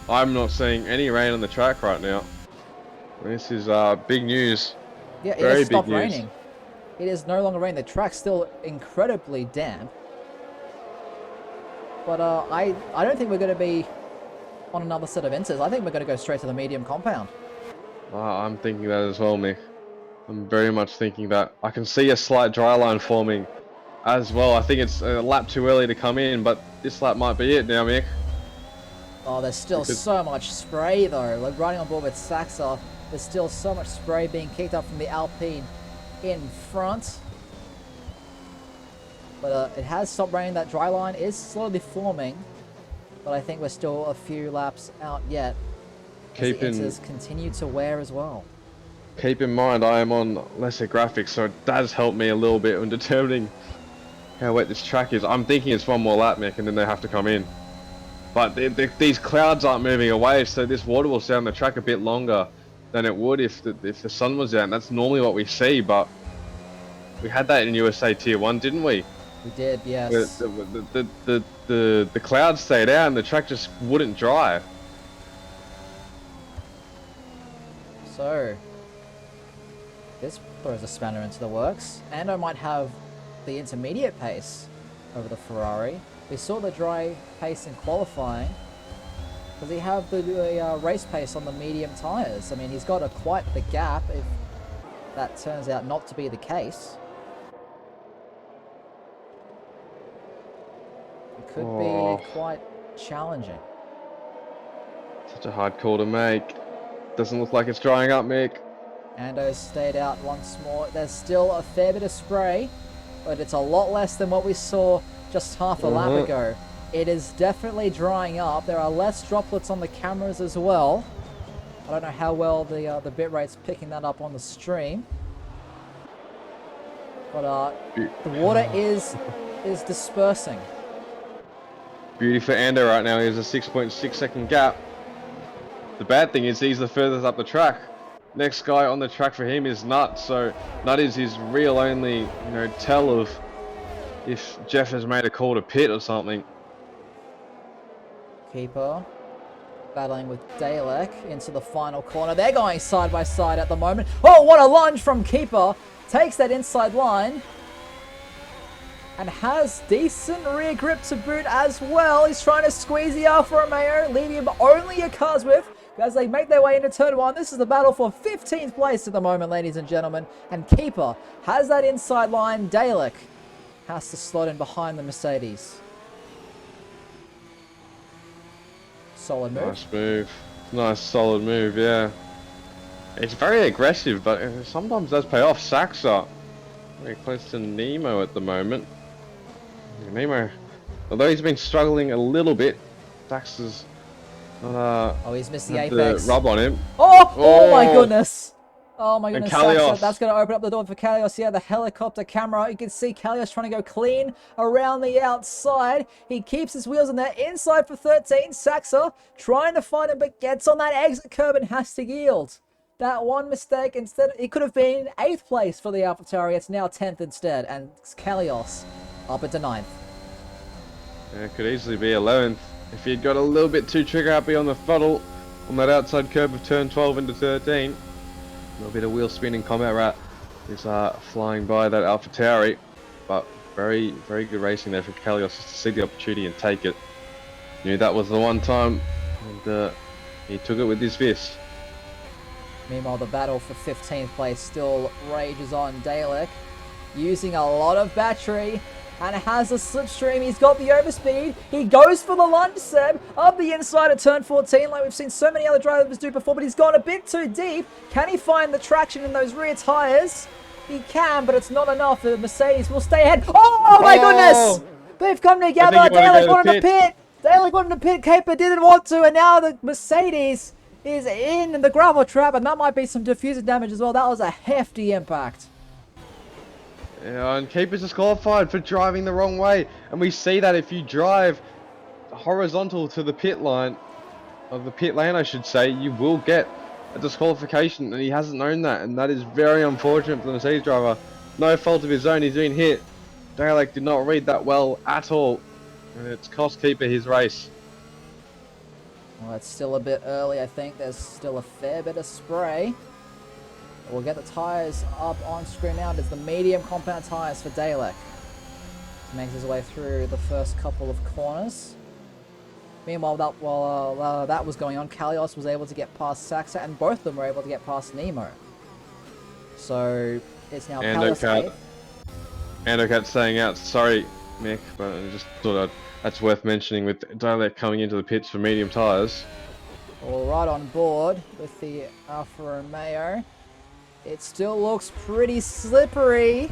I'm not seeing any rain on the track right now. This is big news. Yeah, it has stopped raining. It is no longer raining. The track's still incredibly damp. But I don't think we're going to be on another set of inters. I think we're going to go straight to the medium compound. I'm thinking that as well, Mick. I'm very much thinking that. I can see a slight dry line forming as well. I think it's a lap too early to come in, but this lap might be it now, Mick. Oh, there's still so much spray though. Like riding on board with Saxa, there's still so much spray being kicked up from the Alpine in front. But it has stopped raining. That dry line is slowly forming, but I think we're still a few laps out yet. As the inters continue to wear as well. Keep in mind, I am on lesser graphics, so it does help me a little bit in determining how wet this track is. I'm thinking it's one more lap, Mick, and then they have to come in. But these clouds aren't moving away, so this water will stay on the track a bit longer than it would if the sun was out. And that's normally what we see, but we had that in USA Tier 1, didn't we? We did, Where yes. the clouds stayed out and the track just wouldn't dry. So, this throws a spanner into the works. Ando might have the intermediate pace over the Ferrari. We saw the dry pace in qualifying. Does he have the race pace on the medium tyres? I mean, he's got quite the gap if that turns out not to be the case. It could be quite challenging. Such a hard call to make. Doesn't look like it's drying up, Mick. Ando's stayed out once more. There's still a fair bit of spray, but it's a lot less than what we saw just half a lap ago. It is definitely drying up. There are less droplets on the cameras as well. I don't know how well the bitrate's picking that up on the stream. But the water is dispersing. Beauty for Ando right now. He has a 6.6 second gap. The bad thing is he's the furthest up the track. Next guy on the track for him is Nut. So Nut is his real only, tell of if Jeff has made a call to pit or something. Keeper battling with Dalek into the final corner. They're going side by side at the moment. Oh, what a lunge from Keeper. Takes that inside line. And has decent rear grip to boot as well. He's trying to squeeze the Alfa Romeo, leaving him only a cars width as they make their way into turn 1. This is the battle for 15th place at the moment, ladies and gentlemen. And Keeper has that inside line. Dalek has to slot in behind the Mercedes. Solid move. Nice move. Nice solid move, yeah. It's very aggressive, but it sometimes does pay off. Saxa very close to Nemo at the moment. Nemo, although he's been struggling a little bit, Saxa's not oh, he's missed the apex. Rub on him. Oh my goodness. Oh my goodness, that's going to open up the door for Kalios. Yeah, the helicopter camera. You can see Kalios trying to go clean around the outside. He keeps his wheels in there. Inside for 13. Saxa trying to find him, but gets on that exit curb and has to yield. That one mistake, instead, it could have been 8th place for the AlphaTauri. It's now 10th instead, and Kalios up into 9th. Yeah, it could easily be 11th. If he'd got a little bit too trigger happy on the throttle on that outside curb of turn 12 into 13. A little bit of wheel spinning combat rat is flying by that AlphaTauri, but very, very good racing there for Kalios just to see the opportunity and take it. Knew that was the one time, and he took it with his fist. Meanwhile, the battle for 15th place still rages on. Dalek using a lot of battery and has a slipstream. He's got the overspeed. He goes for the lunge, Seb, up the inside of turn 14 like we've seen so many other drivers do before, but he's gone a bit too deep. Can he find the traction in those rear tyres? He can, but it's not enough. The Mercedes will stay ahead. Oh my goodness! They've come together. Dalek wanted to pit. Dalek wanted to pit. Caper didn't want to, and now the Mercedes is in the gravel trap, and that might be some diffuser damage as well. That was a hefty impact. Yeah, and Keeper's disqualified for driving the wrong way. And we see that if you drive horizontal to the pit line, of the pit lane I should say, you will get a disqualification, and he hasn't known that, and that is very unfortunate for the Mercedes driver. No fault of his own, he's been hit. Dalek did not read that well at all, and it's cost Keeper his race. Well, it's still a bit early, I think. There's still a fair bit of spray. We'll get the tyres up on screen now. It's the medium compound tyres for Dalek. He makes his way through the first couple of corners. Meanwhile, while that was going on, Kalios was able to get past Saxa, and both of them were able to get past Nemo. So it's now Kalios. Andocat staying out. Sorry, Mick, but I just thought that's worth mentioning with Dalek coming into the pits for medium tyres. All right on board with the Alfa Romeo. It still looks pretty slippery.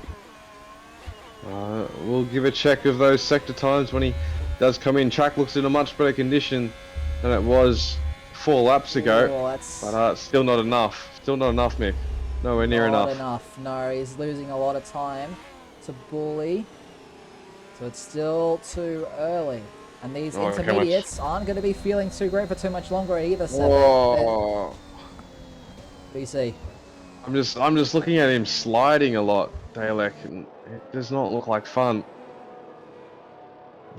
We'll give a check of those sector times when he does come in. Track looks in a much better condition than it was 4 laps ago. But still not enough. Still not enough, Mick. Nowhere near enough. Not enough. No, he's losing a lot of time to Bully. So it's still too early. And these Oh, okay, intermediates aren't going to be feeling too great for too much longer either, Seb. Whoa. What do you see? I'm just looking at him sliding a lot, Dalek, and it does not look like fun.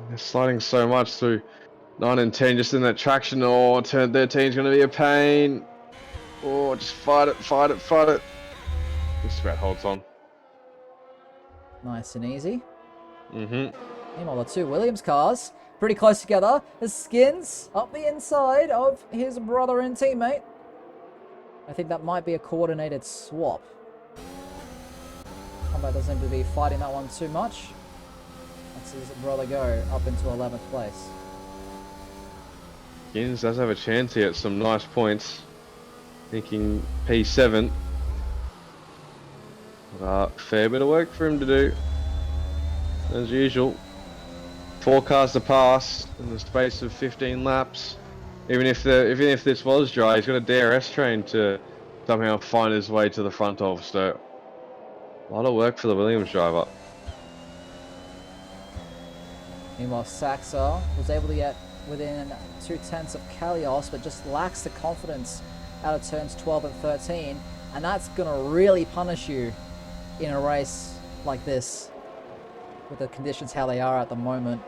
They're sliding so much through 9 and 10 just in that traction. Oh, turn 13 is going to be a pain. Oh, just fight it, fight it, fight it. Just about holds on. Nice and easy. Mm-hmm. Meanwhile, the two Williams cars pretty close together. The Skins up the inside of his brother and teammate. I think that might be a coordinated swap. Combat doesn't seem to be fighting that one too much. That's his brother go up into 11th place. Gins does have a chance here at some nice points. Thinking P7. But, fair bit of work for him to do. As usual. 4 cars to pass in the space of 15 laps. Even if this was dry, he's got a DRS train to somehow find his way to the front of. So a lot of work for the Williams driver. Meanwhile, Saxa was able to get within 2/10 of Kalios, but just lacks the confidence out of turns 12 and 13. And that's going to really punish you in a race like this, with the conditions how they are at the moment.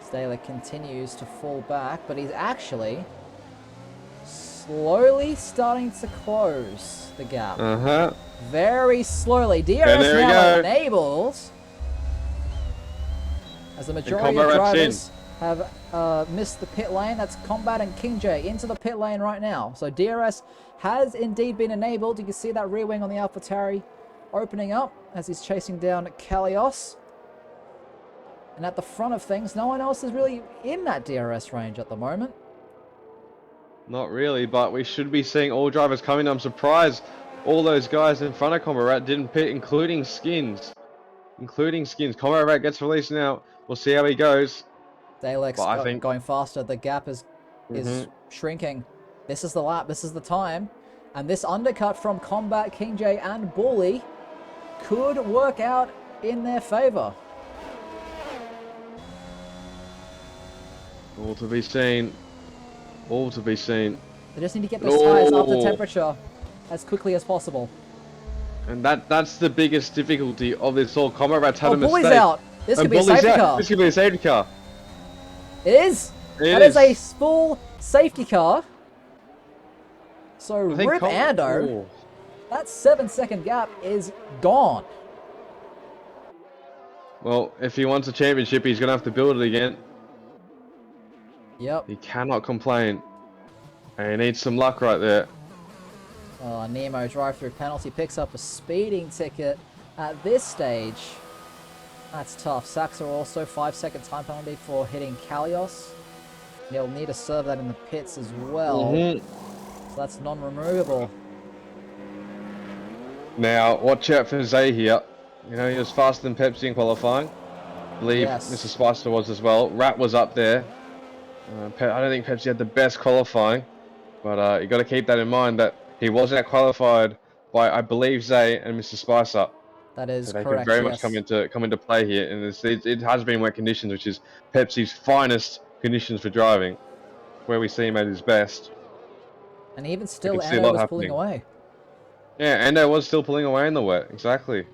Staley continues to fall back, but he's actually slowly starting to close the gap. Very slowly. DRS now enabled, as the majority of drivers have missed the pit lane. That's Combat and King J into the pit lane right now. So DRS has indeed been enabled. You can see that rear wing on the AlphaTauri opening up as he's chasing down Kalios. And at the front of things, no one else is really in that DRS range at the moment. Not really, but we should be seeing all drivers coming. I'm surprised all those guys in front of Combat didn't pit, including Skins. Combat gets released now. We'll see how he goes. Dalek's going faster. The gap is shrinking. This is the lap. This is the time. And this undercut from Combat, King J, and Bully could work out in their favor. All to be seen. All to be seen. They just need to get those tires up to temperature as quickly as possible. And that's the biggest difficulty of this whole Combat Rat's had a mistake. Bully's out. This could be a safety car. This could be a safety car. It is. That is a full safety car. So rip Ando. That 7-second gap is gone. Well, if he wants a championship, he's going to have to build it again. Yep. He cannot complain. And he needs some luck right there. Nemo drive-through penalty picks up a speeding ticket at this stage. That's tough. Saxa also 5-second time penalty for hitting Kalios. He'll need to serve that in the pits as well. So that's non-removable. Now, watch out for Zay here. You know, he was faster than Pepsi in qualifying. I believe Mr. Spicer was as well. Rat was up there. I don't think Pepsi had the best qualifying, but you got to keep that in mind that he was out qualified by, I believe, Zay and Mr. Spicer. That is so they correct. could very much come into play here, and it has been wet conditions, which is Pepsi's finest conditions for driving, where we see him at his best. And even still, Ando was pulling away. Yeah, Ando was still pulling away in the wet. Exactly.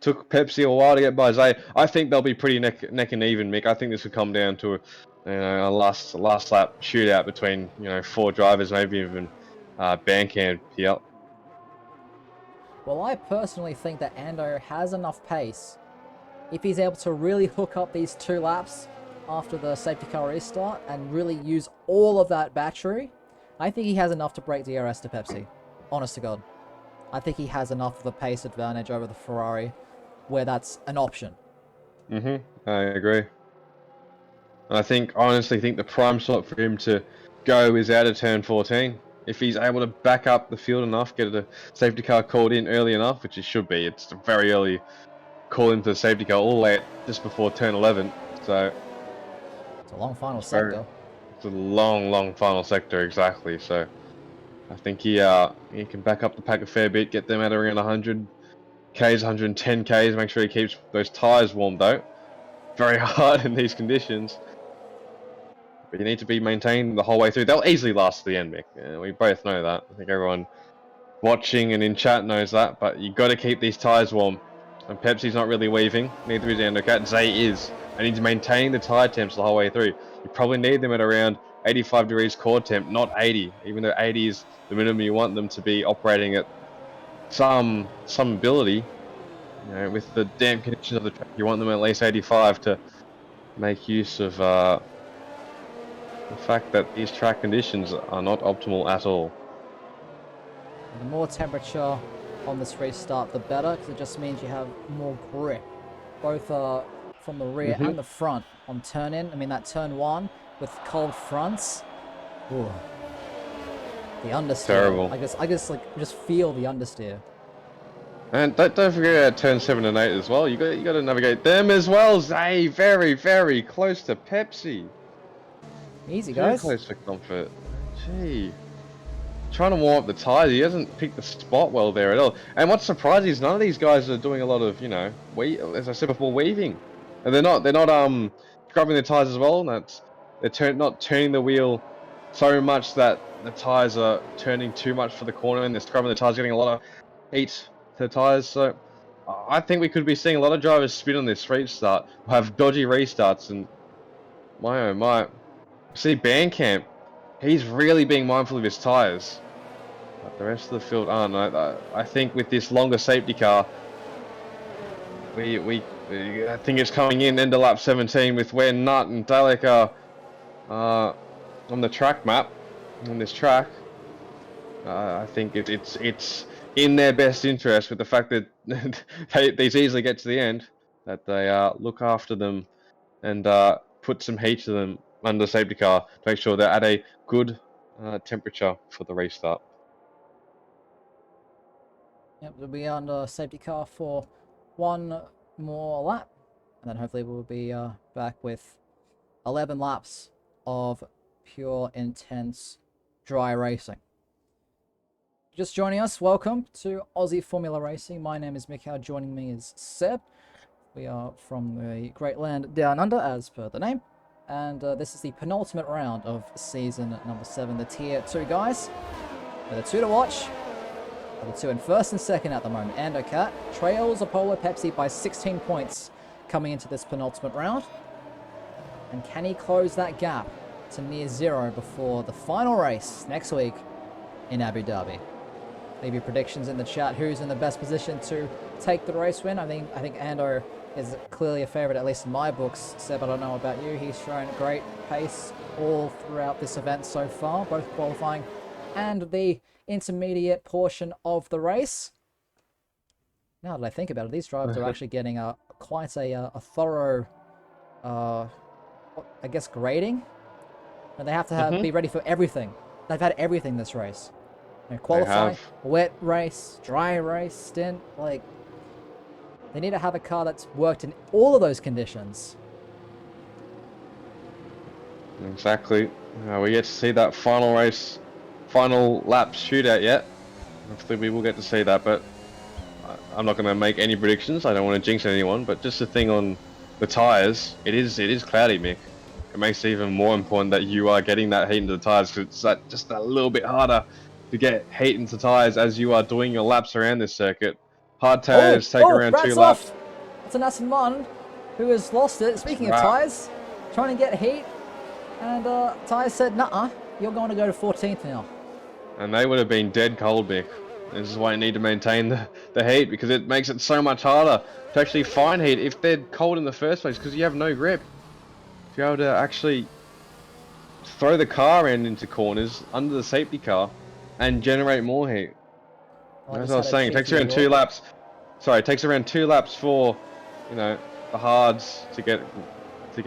Took Pepsi a while to get by Zay. I think they'll be pretty neck and even, Mick. I think this could come down to a last lap shootout between 4 drivers, maybe even Bandcamp here. Well, I personally think that Ando has enough pace. If he's able to really hook up these 2 laps after the safety car restart and really use all of that battery, I think he has enough to break DRS to Pepsi. Honest to God. I think he has enough of a pace advantage over the Ferrari where that's an option. I agree. I honestly think the prime slot for him to go is out of turn 14. If he's able to back up the field enough, get a safety car called in early enough, which it should be. It's a very early call into the safety car, all late just before turn 11. So it's a long final sector. It's a long final sector, exactly. So I think he can back up the pack a fair bit, get them at around 100 Ks, 110 Ks. Make sure he keeps those tires warm though. very hard in these conditions. But you need to be maintained the whole way through. They'll easily last to the end, Mick. We both know that. I think everyone watching and in chat knows that. But you got to keep these tyres warm. And Pepsi's not really weaving. Neither is Endocat. Zay is. I need to maintain the tyre temps the whole way through. You probably need them at around 85 degrees core temp, not 80. Even though 80 is the minimum you want them to be operating at some ability. With the damp conditions of the track, you want them at least 85 to make use of the fact that these track conditions are not optimal at all. The more temperature on this restart, the better, because it just means you have more grip, both from the rear and the front on turn in. I mean, that turn one with cold fronts. Ooh. The understeer. Terrible. I guess like just feel the understeer. And don't forget about turn 7 and 8 as well. You got to navigate them as well. Zay very, very close to Pepsi. Easy, guys. Too close for comfort. Gee. Trying to warm up the tyres. He hasn't picked the spot well there at all. And what's surprising is none of these guys are doing a lot of, as I said before, weaving. And they're not scrubbing the tyres as well. They're not turning the wheel so much that the tyres are turning too much for the corner, and they're scrubbing the tyres, getting a lot of heat to the tyres. So I think we could be seeing a lot of drivers spin on this restart, have dodgy restarts, and my oh my. See, Bandcamp, he's really being mindful of his tyres. But the rest of the field aren't. I think with this longer safety car, I think it's coming in end of lap 17 with where Nutt and Dalek are on the track map, on this track. I think it's in their best interest, with the fact that they easily get to the end, that they look after them and put some heat to them under the safety car to make sure they're at a good temperature for the restart. Yep, we'll be under safety car for one more lap, and then hopefully we'll be back with 11 laps of pure, intense, dry racing. Just joining us, welcome to Aussie Formula Racing. My name is Mikhail, joining me is Seb. We are from the great land down under, as per the name. And this is the penultimate round of season number 7, the Tier 2 guys. The 2 to watch. The 2 in first and second at the moment. Endocat trails Apollo Pepsi by 16 points coming into this penultimate round. And can he close that gap to near 0 before the final race next week in Abu Dhabi? Leave your predictions in the chat. Who's in the best position to take the race win? I think Ando is clearly a favourite, at least in my books. Seb, I don't know about you. He's shown great pace all throughout this event so far, both qualifying and the intermediate portion of the race. Now that I think about it, these drivers are actually getting quite a thorough, I guess, grading. And they have to be ready for everything. They've had everything this race. Qualify, wet race, dry race, stint. Like, they need to have a car that's worked in all of those conditions. Exactly. We get to see that final race, final lap shootout yet. Hopefully we will get to see that, but I'm not going to make any predictions. I don't want to jinx anyone, but just the thing on the tyres, it is cloudy, Mick. It makes it even more important that you are getting that heat into the tyres, because it's just a little bit harder to get heat into tyres as you are doing your laps around this circuit. Hard tyres take around 2 laps. It's an Aston Martin who has lost it. Speaking of tyres, trying to get heat, and tyres said, "Nuh-uh, you're going to go to 14th now." And they would have been dead cold, Mick. This is why you need to maintain the heat, because it makes it so much harder to actually find heat if they're cold in the first place, because you have no grip. To be able to actually throw the car into corners under the safety car and generate more heat. As I was saying, it takes around 2 laps. Sorry, it takes around 2 laps for, the hards to get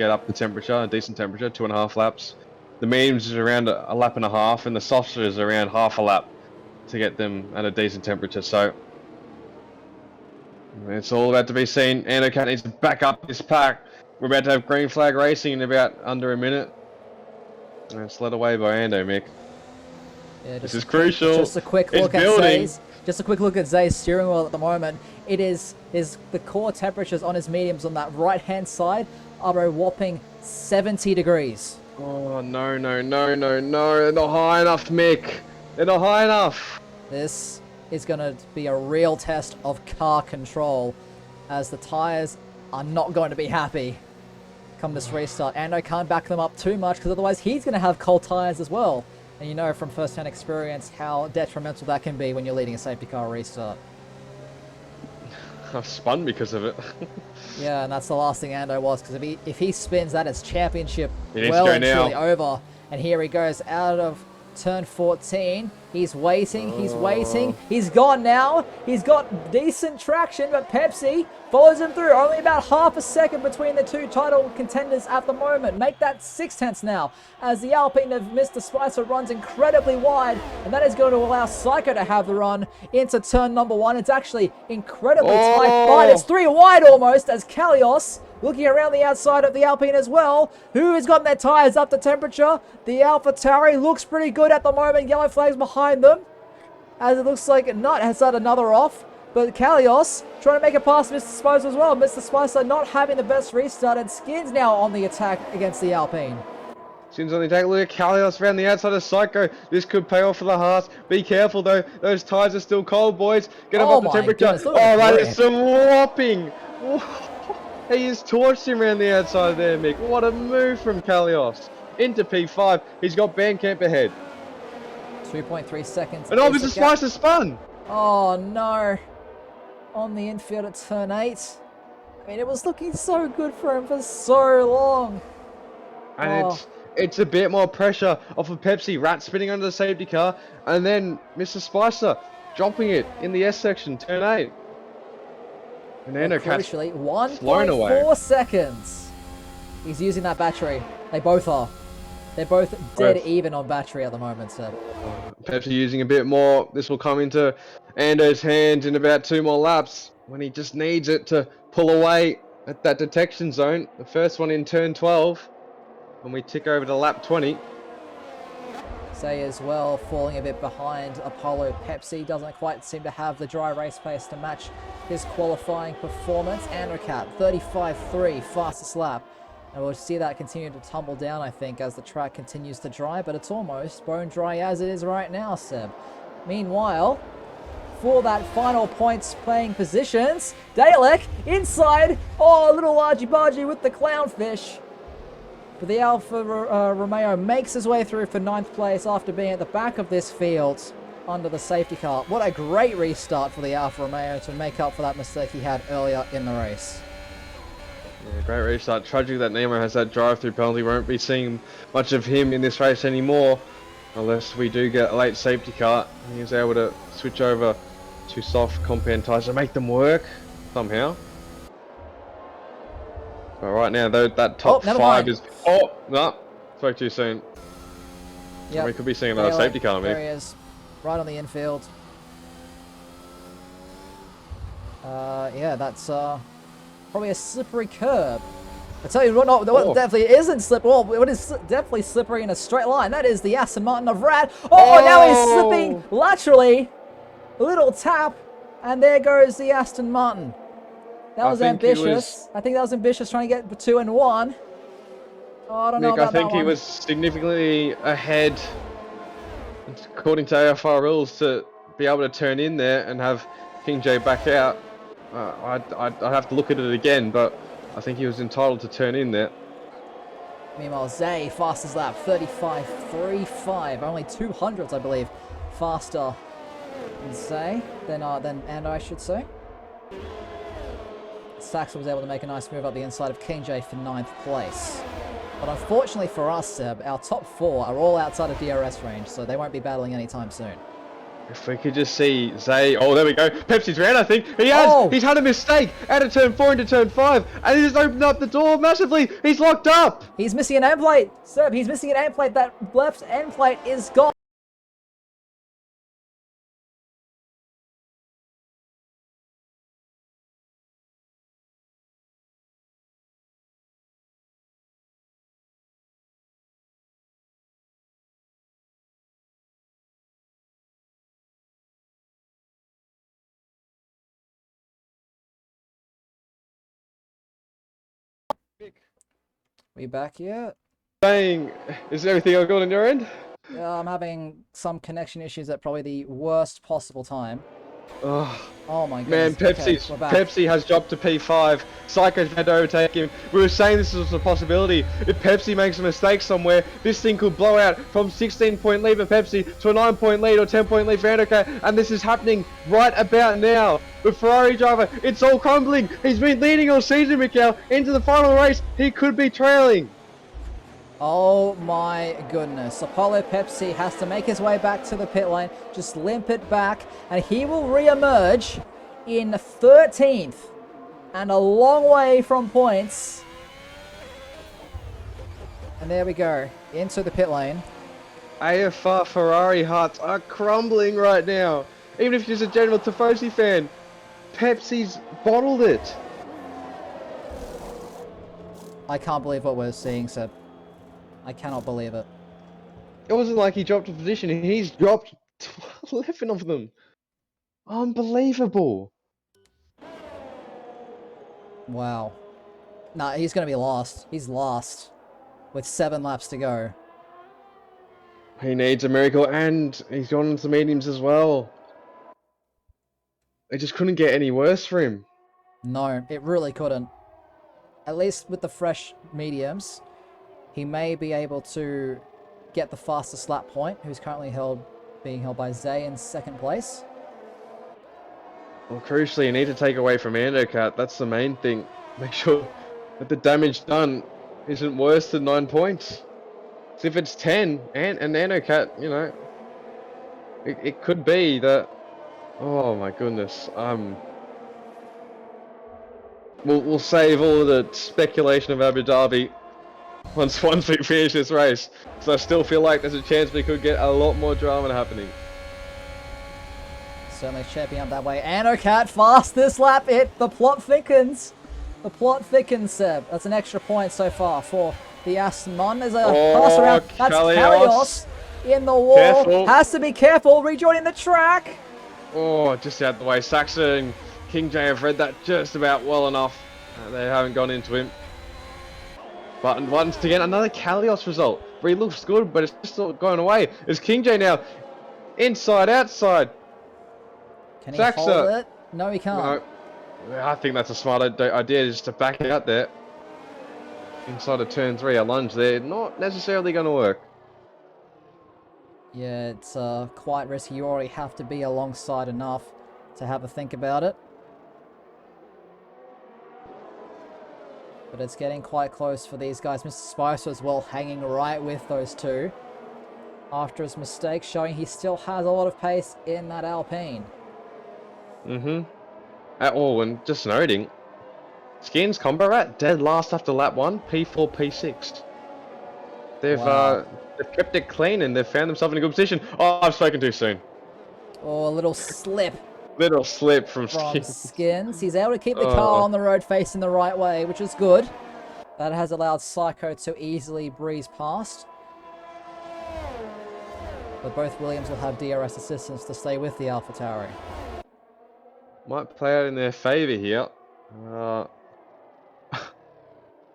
up the temperature, a decent temperature, 2.5 laps. The mediums is around a lap and a half, and the softs is around half a lap to get them at a decent temperature. So it's all about to be seen. Endocat needs to back up this pack. We're about to have green flag racing in about under a minute. And it's led away by Ando, Mick. Yeah, this is crucial. Just a quick look at Zay's. Just a quick look at Zay's steering wheel at the moment. It is the core temperatures on his mediums on that right-hand side of a whopping 70 degrees. Oh, no, no, no, no, no. They're not high enough, Mick. They're not high enough. This is going to be a real test of car control, as the tyres are not going to be happy come this restart. Ando can't back them up too much, because otherwise he's going to have cold tyres as well. And you know from first-hand experience how detrimental that can be when you're leading a safety car restart. I've spun because of it. Yeah, and that's the last thing Ando was, because if he spins, that is championship He needs well to go and now. truly over. And here he goes out of turn 14. He's waiting, he's waiting. He's gone now. He's got decent traction, but Pepsi follows him through. Only about half a second between the two title contenders at the moment. Make that 6/10 now, as the Alpine of Mr. Spicer runs incredibly wide, and that is going to allow Psycho to have the run into turn number 1. It's actually incredibly tight fight. It's 3 wide almost, as Kalios looking around the outside of the Alpine as well. Who has gotten their tyres up to temperature? The AlphaTauri looks pretty good at the moment. Yellow flags behind them, as it looks like Nut has had another off. But Kalios trying to make it past Mr. Spicer as well. Mr. Spicer not having the best restart, and Skins now on the attack against the Alpine. Skins on the attack. Look at Kalios around the outside of Psycho. This could pay off for the Haas. Be careful though. Those tyres are still cold, boys. Get them up to temperature. Goodness, look Oh, at the that grip. is some whopping. He has torched him around the outside there, Mick. What a move from Kalios. Into P5. He's got Bandcamp ahead. 2.3 seconds. And oh, Mr. Spicer spun. Oh no. On the infield at turn 8. I mean, it was looking so good for him for so long. And it's a bit more pressure off of Pepsi. Rat spinning under the safety car. And then Mr. Spicer dropping it in the S section, turn 8. And Crucially, 1.4 seconds. He's using that battery. They both are. They're both dead even on battery at the moment, so. Pepsi using a bit more. This will come into Ando's hands in about 2 more laps, when he just needs it to pull away at that detection zone. The first one in turn 12. When we tick over to lap 20. Say as well, falling a bit behind Apollo. Pepsi doesn't quite seem to have the dry race pace to match his qualifying performance. Androcat, 35.3, fastest lap. And we'll see that continue to tumble down, I think, as the track continues to dry, but it's almost bone dry as it is right now, Seb. Meanwhile, for that final points playing positions, Dalek inside. Oh, a little argy-bargy with the clownfish. But the Alfa Romeo makes his way through for 9th place after being at the back of this field under the safety car. What a great restart for the Alfa Romeo to make up for that mistake he had earlier in the race. Yeah, great restart. Tragic that Nemo has that drive-through penalty. Won't be seeing much of him in this race anymore, unless we do get a late safety car. He's able to switch over to soft compound tyres to make them work somehow. But right now, though, that top 5 is... Oh, no. Spoke too soon. Yep. We could be seeing another safety car, There maybe. he is. Right on the infield. Yeah, that's probably a slippery curb. I tell you what, what definitely isn't slippery. Well, what is definitely slippery in a straight line? That is the Aston Martin of Rat. Oh, now he's slipping laterally. A little tap, and there goes the Aston Martin. That was ambitious. I think that was ambitious, trying to get 2 and 1. Oh, I don't know about that one. I think he was significantly ahead, according to AFR rules, to be able to turn in there and have King J back out. I'd have to look at it again, but I think he was entitled to turn in there. Meanwhile, Zay, fastest lap, 35.35. Only 200ths, I believe, faster than Zay, than Ando, I should say. Saxon was able to make a nice move up the inside of King J for 9th place. But unfortunately for us, Seb, our top 4 are all outside of DRS range, so they won't be battling anytime soon. If we could just see Zay... Oh, there we go. Pepsi's round, I think. He has! Oh. He's had a mistake out of turn 4 into turn 5, and he just opened up the door massively. He's locked up! He's missing an end plate, Seb. He's missing an end plate. That left end plate is gone. We back yet? Saying, is everything all good on your end? Yeah, I'm having some connection issues at probably the worst possible time. Oh, Oh my man, goodness. Okay, we're back. Pepsi has dropped to P5. Psycho's had to overtake him. We were saying this was a possibility. If Pepsi makes a mistake somewhere, this thing could blow out from 16-point lead for Pepsi to a 9-point lead or 10-point lead for Andoka, and this is happening right about now. The Ferrari driver, it's all crumbling. He's been leading all season, Mikhail. Into the final race, he could be trailing. Oh my goodness. Apollo Pepsi has to make his way back to the pit lane, just limp it back, and he will re-emerge in 13th and a long way from points. And there we go, into the pit lane. AFR Ferrari hearts are crumbling right now. Even if you're just a general Tifosi fan, Pepsi's bottled it. I can't believe what we're seeing, Seb. I cannot believe it. It wasn't like he dropped a position, he's dropped 11 of them. Unbelievable. Wow. Nah, he's going to be lost. He's lost with 7 laps to go. He needs a miracle, and he's gone into mediums as well. It just couldn't get any worse for him. No, it really couldn't. At least with the fresh mediums, he may be able to get the fastest lap point, who's currently being held by Zay in 2nd place. Well, crucially, you need to take away from Andokat. That's the main thing. Make sure that the damage done isn't worse than 9 points. So if it's 10, and Andokat, you know, it could be that. Oh my goodness. We'll save all of the speculation of Abu Dhabi once we finish this race. So I still feel like there's a chance we could get a lot more drama happening. Certainly shaping up that way. Anocat fast this lap. The plot thickens. The plot thickens, Seb. That's an extra point so far for the Aston Martin. There's a pass around. That's Kalios in the wall. Careful. Has to be careful. Rejoining the track. Oh, just out the way. Saxa and King J have read that just about well enough. They haven't gone into him. But once again, another Kalios result. Where he looks good, but it's just not going away. It's King J now. Inside, outside. Can he hold it? No, he can't. No. I think that's a smart idea, just to back it out there. Inside of turn 3, a lunge there. Not necessarily going to work. Yeah, it's quite risky. You already have to be alongside enough to have a think about it. But it's getting quite close for these guys. Mr. Spicer as well, hanging right with those two. After his mistake, showing he still has a lot of pace in that Alpine. And just noting, Skins Combo Rat dead last after lap 1, P4, P6. They've kept it clean and they've found themselves in a good position. Oh, I've spoken too soon. Oh, a little slip. Little slip from Skins. He's able to keep the car on the road facing the right way, which is good. That has allowed Psycho to easily breeze past. But both Williams will have DRS assistance to stay with the AlphaTauri. Might play out in their favour here.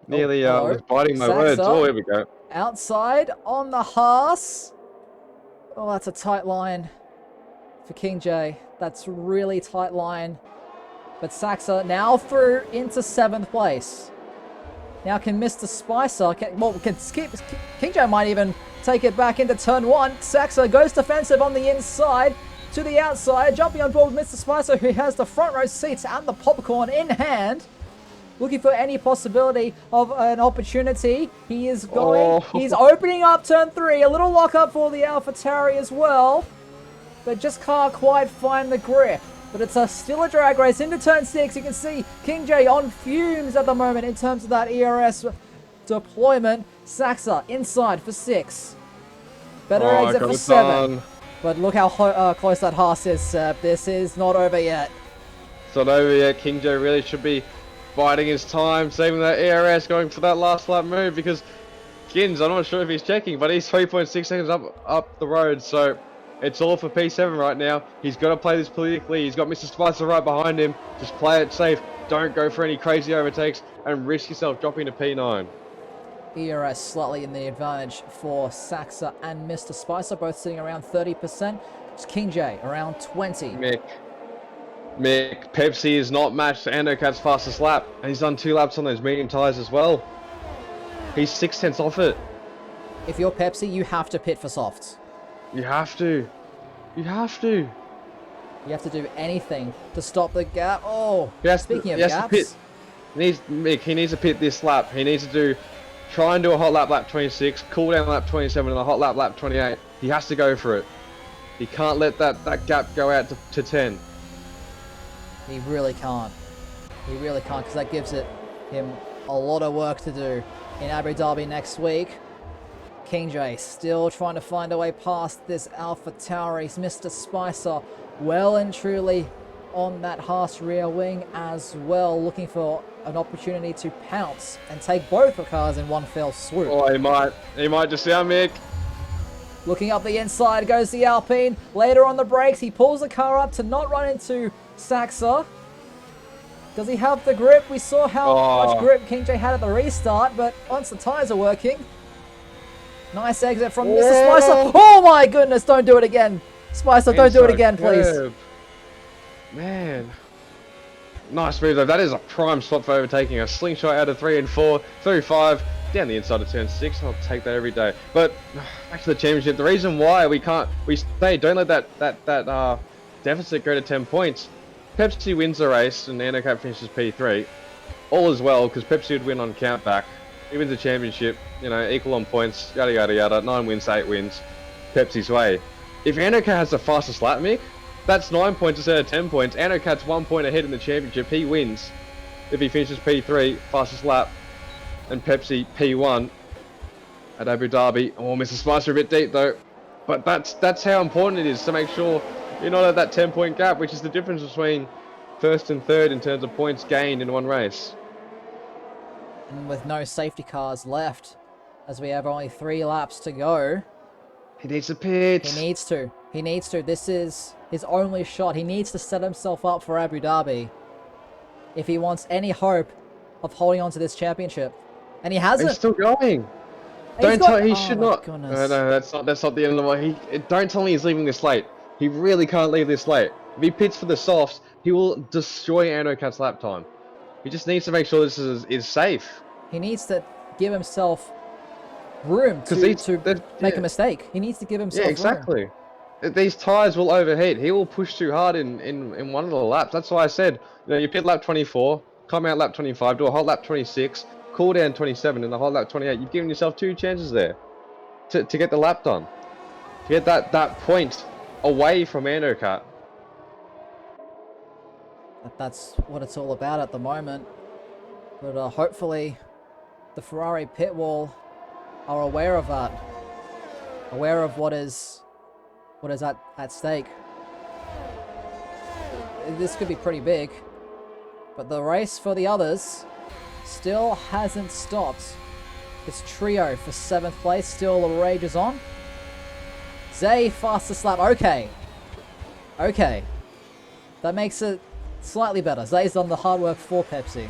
Nearly was biting my words. Oh, here we go. Outside on the Haas. Oh, that's a tight line for King J. That's really tight line. But Saxa now through into 7th place. Now can Mr. Spicer, can skip. King J might even take it back into turn 1. Saxa goes defensive on the inside to the outside, jumping on board with Mr. Spicer, who has the front row seats and the popcorn in hand. Looking for any possibility of an opportunity. He is going, he's opening up turn 3. A little lock up for the AlphaTauri as well. But just can't quite find the grip. But it's still a drag race into turn 6. You can see King J on fumes at the moment in terms of that ERS deployment. Saxa inside for 6. Better exit for 7. But look how close that Haas is, Seb. This is not over yet. It's not over yet. King J really should be biding his time, saving that ERS, going for that last lap move, because Skins, I'm not sure if he's checking, but he's 3.6 seconds up the road, so it's all for P7 right now. He's got to play this politically. He's got Mr. Spicer right behind him. Just play it safe. Don't go for any crazy overtakes and risk yourself dropping to P9. ERS slightly in the advantage for Saxa and Mr. Spicer, both sitting around 30%. It's King J around 20. Mick, Pepsi is not matched to Andocat's fastest lap, and he's done 2 laps on those medium tyres as well. He's 6 tenths off it. If you're Pepsi, you have to pit for softs. You have to. You have to. You have to do anything to stop the gap. Oh, speaking of he has gaps. To pit. He needs to pit this lap. He needs to try and do a hot lap 26, cool down lap 27, and a hot lap 28. He has to go for it. He can't let that gap go out to 10. He really can't. He really can't, because that gives him a lot of work to do in Abu Dhabi next week. King J still trying to find a way past this Alpha Tauri's Mr. Spicer, well and truly on that Haas rear wing as well, looking for an opportunity to pounce and take both the cars in one fell swoop. Oh, he might just out, Mick. Looking up the inside goes the Alpine. Later on the brakes, he pulls the car up to not run into Saxa. Does he have the grip? We saw how much grip King J had at the restart, but once the tyres are working. Nice exit from Mr. Spicer. Oh my goodness, don't do it again. Spicer, don't do it again, please. Man. Nice move though. That is a prime spot for overtaking. A slingshot out of 3 and 4, through 5, down the inside of turn 6. I'll take that every day. But back to the championship. The reason why we say don't let that deficit go to 10 points. Pepsi wins the race and Andocat finishes P3. All is well because Pepsi would win on countback. He wins the championship, you know, equal on points, yada yada yada. 9 wins, 8 wins, Pepsi's way. If Andocat has the fastest lap, Mick, that's 9 points instead of 10 points. Andocat's 1 point ahead in the championship. He wins if he finishes P3, fastest lap, and Pepsi P1 at Abu Dhabi. Oh, Mr. Spicer a bit deep though, but that's how important it is to make sure you're not at that 10-point gap, which is the difference between first and third in terms of points gained in one race. And with no safety cars left, as we have only 3 laps to go. He needs to pit. He needs to. He needs to. This is his only shot. He needs to set himself up for Abu Dhabi if he wants any hope of holding on to this championship. And he hasn't. He's still going. He should not. No, that's not the end of the way. Don't tell me he's leaving this late. He really can't leave this late. If he pits for the softs, he will destroy Andocat's lap time. He just needs to make sure this is safe. He needs to give himself room to make a mistake. He needs to give himself exactly. room. These tyres will overheat. He will push too hard in one of the laps. That's why I said, you pit lap 24, come out lap 25, do a hot lap 26, cool down 27, and a hot lap 28. You've given yourself 2 chances there to get the lap done. To get that point away from Andocat. That's what it's all about at the moment. But hopefully the Ferrari pit wall are aware of that. Aware of what is at stake. This could be pretty big. But the race for the others still hasn't stopped. This trio for 7th place still the rage is on. Zay fastest lap. Okay. That makes it slightly better. Zay's done the hard work for Pepsi.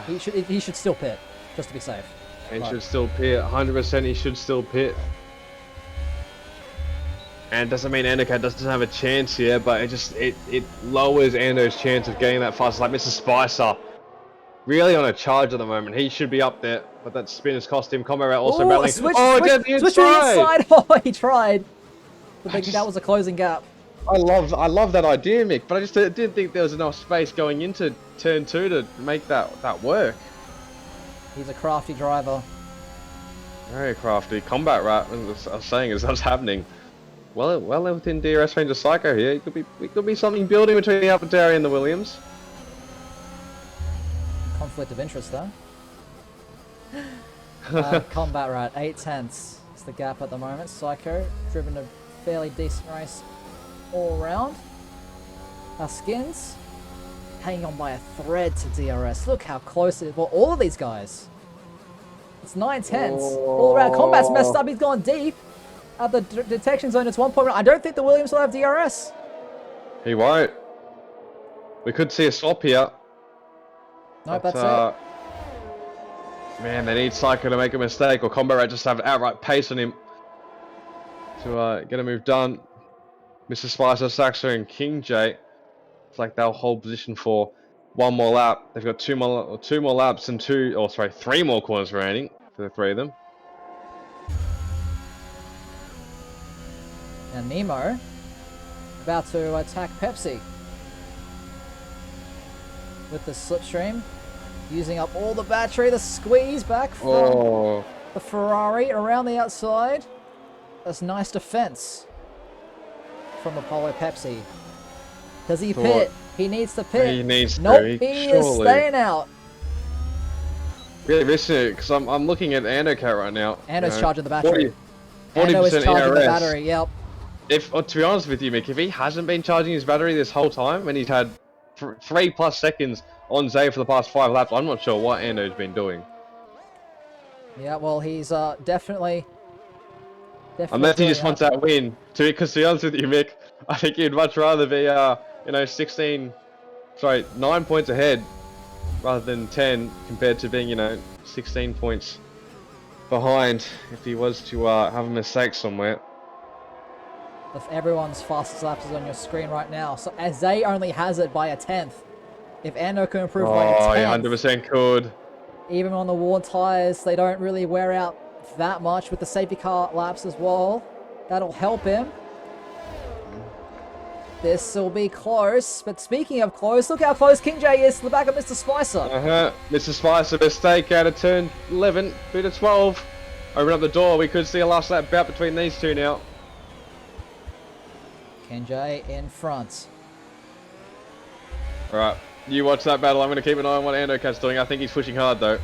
He should still pit, just to be safe. He should still pit. 100% he should still pit. And it doesn't mean Andocat doesn't have a chance here, but it lowers Ando's chance of getting that fast lap. Mr. Spicer really on a charge at the moment. He should be up there, but that spin has cost him. Combo out also battling. Switch to the inside. Oh, he tried. But that was a closing gap. I love that idea, Mick, but I just didn't think there was enough space going into turn 2 to make that work. He's a crafty driver. Very crafty. Combat rat, as I was saying, as that was happening. Well within DRS range of Psycho here. It could be something building between the AlphaTauri and the Williams. Conflict of interest though. Combat rat, 8 tenths. It's the gap at the moment. Psycho driven a fairly decent race all around. Our Skins hanging on by a thread to DRS. Look how close it is. Well, all of these guys. It's 9 tenths. All around. Combat's messed up. He's gone deep. At the detection zone, it's 1.1. I don't think the Williams will have DRS. He won't. We could see a swap here. Nope, that's it. Man, they need Psycho to make a mistake, or Combat Rat just have outright pace on him to get a move done. Mr. Spicer, Saxo, and King J. It's like they'll hold position for one more lap. They've got two more laps and three more corners remaining for the three of them. And Nemo about to attack Pepsi with the slipstream, using up all the battery. The squeeze back from the Ferrari around the outside. That's nice defense from Apollo Pepsi. Does he pit? He needs to pit. He needs to. Nope, he is staying out. Really risking it, because I'm looking at Andocat right now. Ando's charging the battery. 40% Ando is charging ERS. the battery, yep. To be honest with you, Mick, if he hasn't been charging his battery this whole time, and he's had 3+ seconds on Zay for the past 5 laps, I'm not sure what Ando's been doing. Yeah, well, he's definitely Unless he just wants that win. Because to be honest with you, Mick, I think he'd much rather be, 9 points ahead rather than 10, compared to being, 16 points behind if he was to have a mistake somewhere. Everyone's fastest laps is on your screen right now. So Zay only has it by a 10th. If Ando can improve by a 10th, he 100% could. Even on the worn tyres, they don't really wear out that much with the safety car laps as well. That'll help him. This will be close, but speaking of close, look how close King J is to the back of Mr. Spicer. Mr. Spicer, mistake out of turn 11 through to 12. Open up the door, we could see a last lap bout between these two now. King J in front. Alright, you watch that battle. I'm going to keep an eye on what Andocat's doing. I think he's pushing hard though.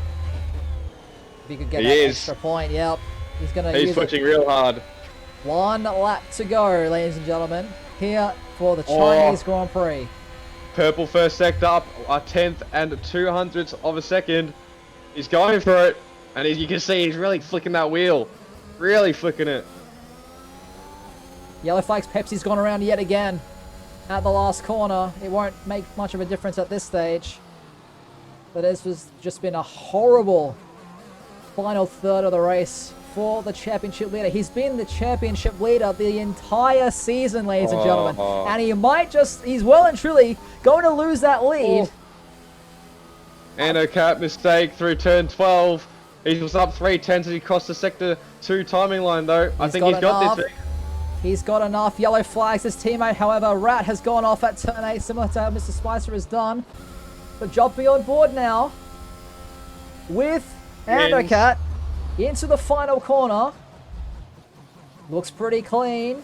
If he could get that extra point, yep. He's pushing real hard. 1 lap to go, ladies and gentlemen. Here for the Chinese Grand Prix. Purple first sector up a 10th and 200ths of a second. He's going for it. And as you can see, he's really flicking that wheel. Really flicking it. Yellow Flags Pepsi's gone around yet again at the last corner. It won't make much of a difference at this stage. But this has just been a horrible final third of the race for the championship leader. He's been the championship leader the entire season, ladies and gentlemen. And he's well and truly going to lose that lead. Andocat mistake through turn 12. He was up 3/10 as he crossed the sector 2 timing line though. I think he's got this. He's got enough. Yellow flags his teammate. However, Rat has gone off at turn 8, similar to how Mr. Spicer has done. But jumping on board now with Andocat into the final corner. Looks pretty clean.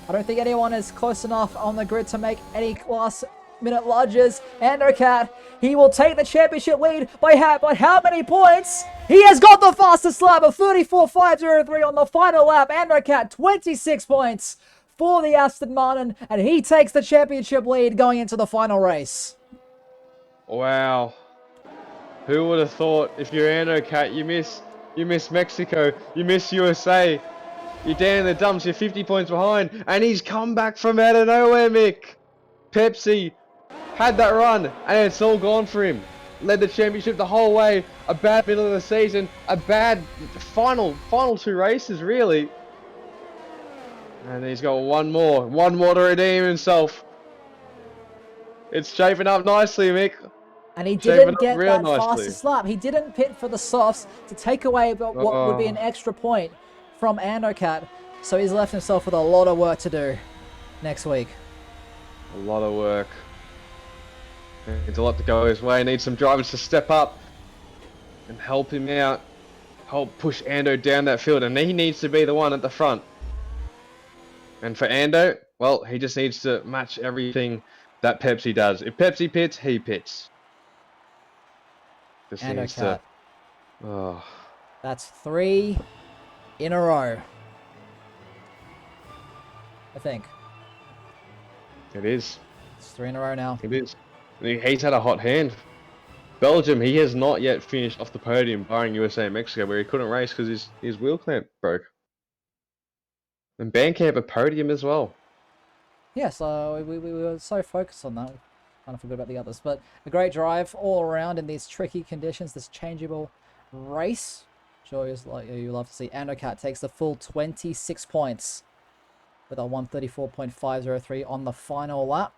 I don't think anyone is close enough on the grid to make any last-minute lunges. Andocat, he will take the championship lead by how many points? He has got the fastest lap of 34.503 on the final lap. Andocat, 26 points for the Aston Martin, and he takes the championship lead going into the final race. Wow. Who would have thought? If you're Andocat, you miss Mexico, you miss USA, you're down in the dumps, you're 50 points behind, and he's come back from out of nowhere, Mick. Pepsi had that run, and it's all gone for him. Led the championship the whole way. A bad middle of the season, a bad final 2 races, really. And he's got one more to redeem himself. It's shaping up nicely, Mick. And he didn't get that fastest lap. He didn't pit for the softs to take away what would be an extra point from Andocat. So he's left himself with a lot of work to do next week. A lot of work. There's a lot to go his way. He needs some drivers to step up and help him out. Help push Ando down that field. And he needs to be the one at the front. And for Ando, well, he just needs to match everything that Pepsi does. If Pepsi pits, he pits. Just needs to... That's 3 in a row. I think. It is. It's 3 in a row now. It is. He's had a hot hand. Belgium, he has not yet finished off the podium, barring USA and Mexico, where he couldn't race because his wheel clamp broke. And Bandcamp a podium as well. Yeah, so we were so focused on that. Kind of forgot about the others. But a great drive all around in these tricky conditions, this changeable race. Sure, you love to see. Endocat takes the full 26 points with a 134.503 on the final lap.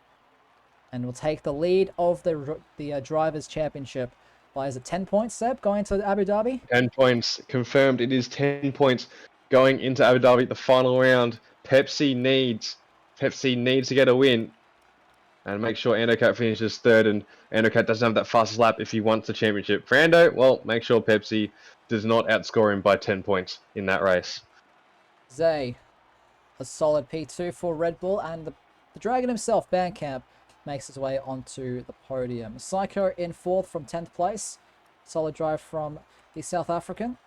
And will take the lead of the Drivers' Championship by, is it 10 points, Seb, going to Abu Dhabi? 10 points confirmed. It is 10 points going into Abu Dhabi, the final round. Pepsi needs to get a win and make sure Endocat finishes third, and Endocat doesn't have that fastest lap if he wants the championship. Brando, well, make sure Pepsi does not outscore him by 10 points in that race. Zay, a solid P2 for Red Bull, and the Dragon himself, Bandcamp, makes his way onto the podium. Psycho in 4th from 10th place. Solid drive from the South African.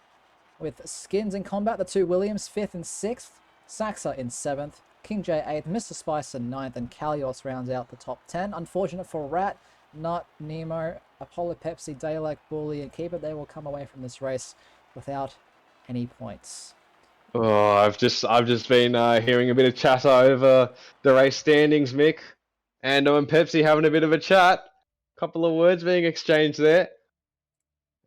With Skins in combat, the two Williams, 5th and 6th. Saxa in 7th. King J 8th. Mr. Spicer 9th. And Kalios rounds out the top 10. Unfortunate for Rat, Nut, Nemo, Apollo Pepsi, Dalek, Bully, and Keeper. They will come away from this race without any points. Oh, I've just been hearing a bit of chatter over the race standings, Mick, and Pepsi having a bit of a chat. Couple of words being exchanged there,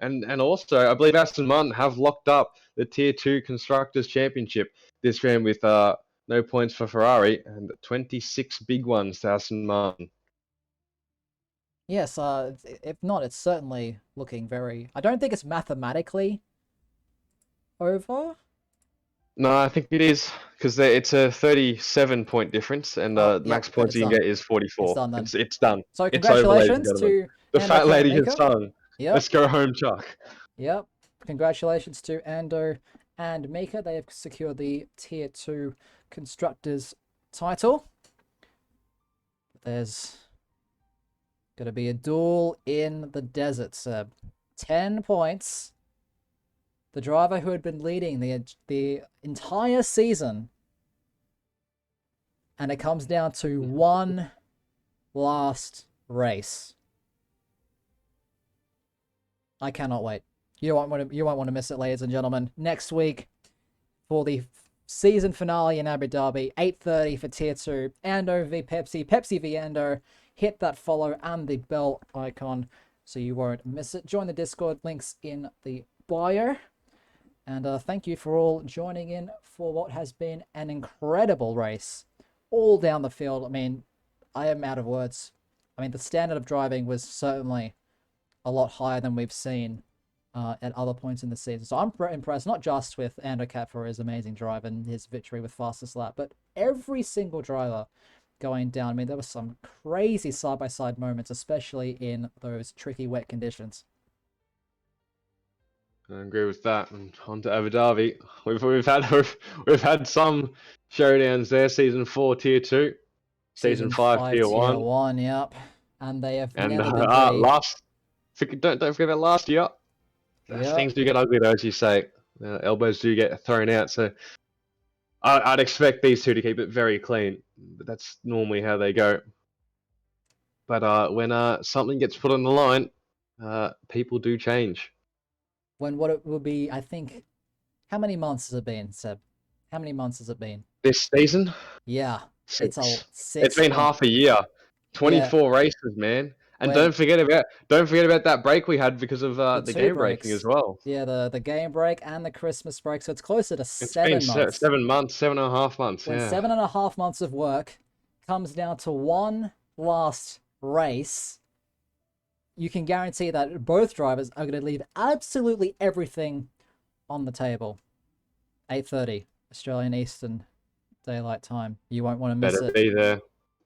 and also I believe Aston Martin have locked up the Tier 2 Constructors Championship this round with no points for Ferrari and 26 big ones to Aston Martin. Yes, if not, it's certainly looking very... I don't think it's mathematically over. No, I think it is, because it's a 37-point difference, and max points you can get is 44. It's done then. It's done. So It's over, ladies and congratulations gentlemen. to The Ando fat lady has Mika. sung. Yep. Let's go home, Chuck. Yep. Congratulations to Ando and Mika. They have secured the Tier 2 Constructors title. There's going to be a duel in the desert, Seb. 10 points. The driver who had been leading the entire season. And it comes down to one last race. I cannot wait. You won't want to miss it, ladies and gentlemen. Next week for the season finale in Abu Dhabi, 8:30 for Tier 2. Ando v Pepsi, Pepsi v Ando. Hit that follow and the bell icon so you won't miss it. Join the Discord, links in the bio. And thank you for all joining in for what has been an incredible race all down the field. I mean, I am out of words. I mean, the standard of driving was certainly a lot higher than we've seen at other points in the season. So I'm impressed, not just with Endocat for his amazing drive and his victory with fastest lap, but every single driver going down. I mean, there were some crazy side-by-side moments, especially in those tricky wet conditions. I agree with that. And on to Abu Dhabi. We've had some showdowns there. Season 4 Tier 2, Season 5 Tier 1. Yep. And they have And never been pretty. Don't forget about last year. Yep. Things do get ugly, though, as you say. Elbows do get thrown out, so I'd expect these two to keep it very clean. But that's normally how they go. But when something gets put on the line, people do change. When what it will be, I think, how many months has it been, Seb? How many months has it been? This season? Yeah. 6. It's It's been half a year. 24 races, man. And don't forget about that break we had because of the game breaking as well. Yeah, the game break and the Christmas break. So it's closer to 7 months. 7 months, 7.5 months. When 7.5 months of work comes down to one last race, you can guarantee that both drivers are going to leave absolutely everything on the table. 8:30 Australian Eastern Daylight Time. You won't want to miss it.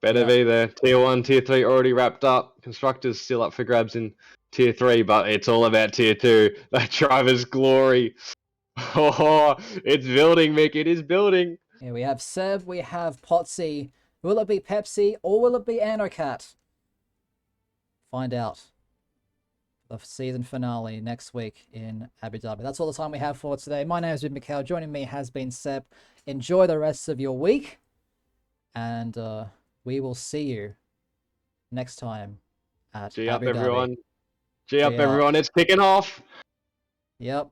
Better be there. Tier 1, Tier 3 already wrapped up. Constructors still up for grabs in Tier 3, but it's all about Tier 2. That driver's glory. Oh, it's building, Mick. It is building. Yeah, we have Seb, we have Potsy. Will it be Pepsi or will it be Anocat? Find out. The season finale next week in Abu Dhabi. That's all the time we have for today. My name has been Mikhail. Joining me has been Seb. Enjoy the rest of your week. And we will see you next time at G Abu up, Dhabi. everyone. G up, everyone. It's kicking off. Yep.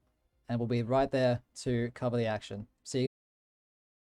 And we'll be right there to cover the action.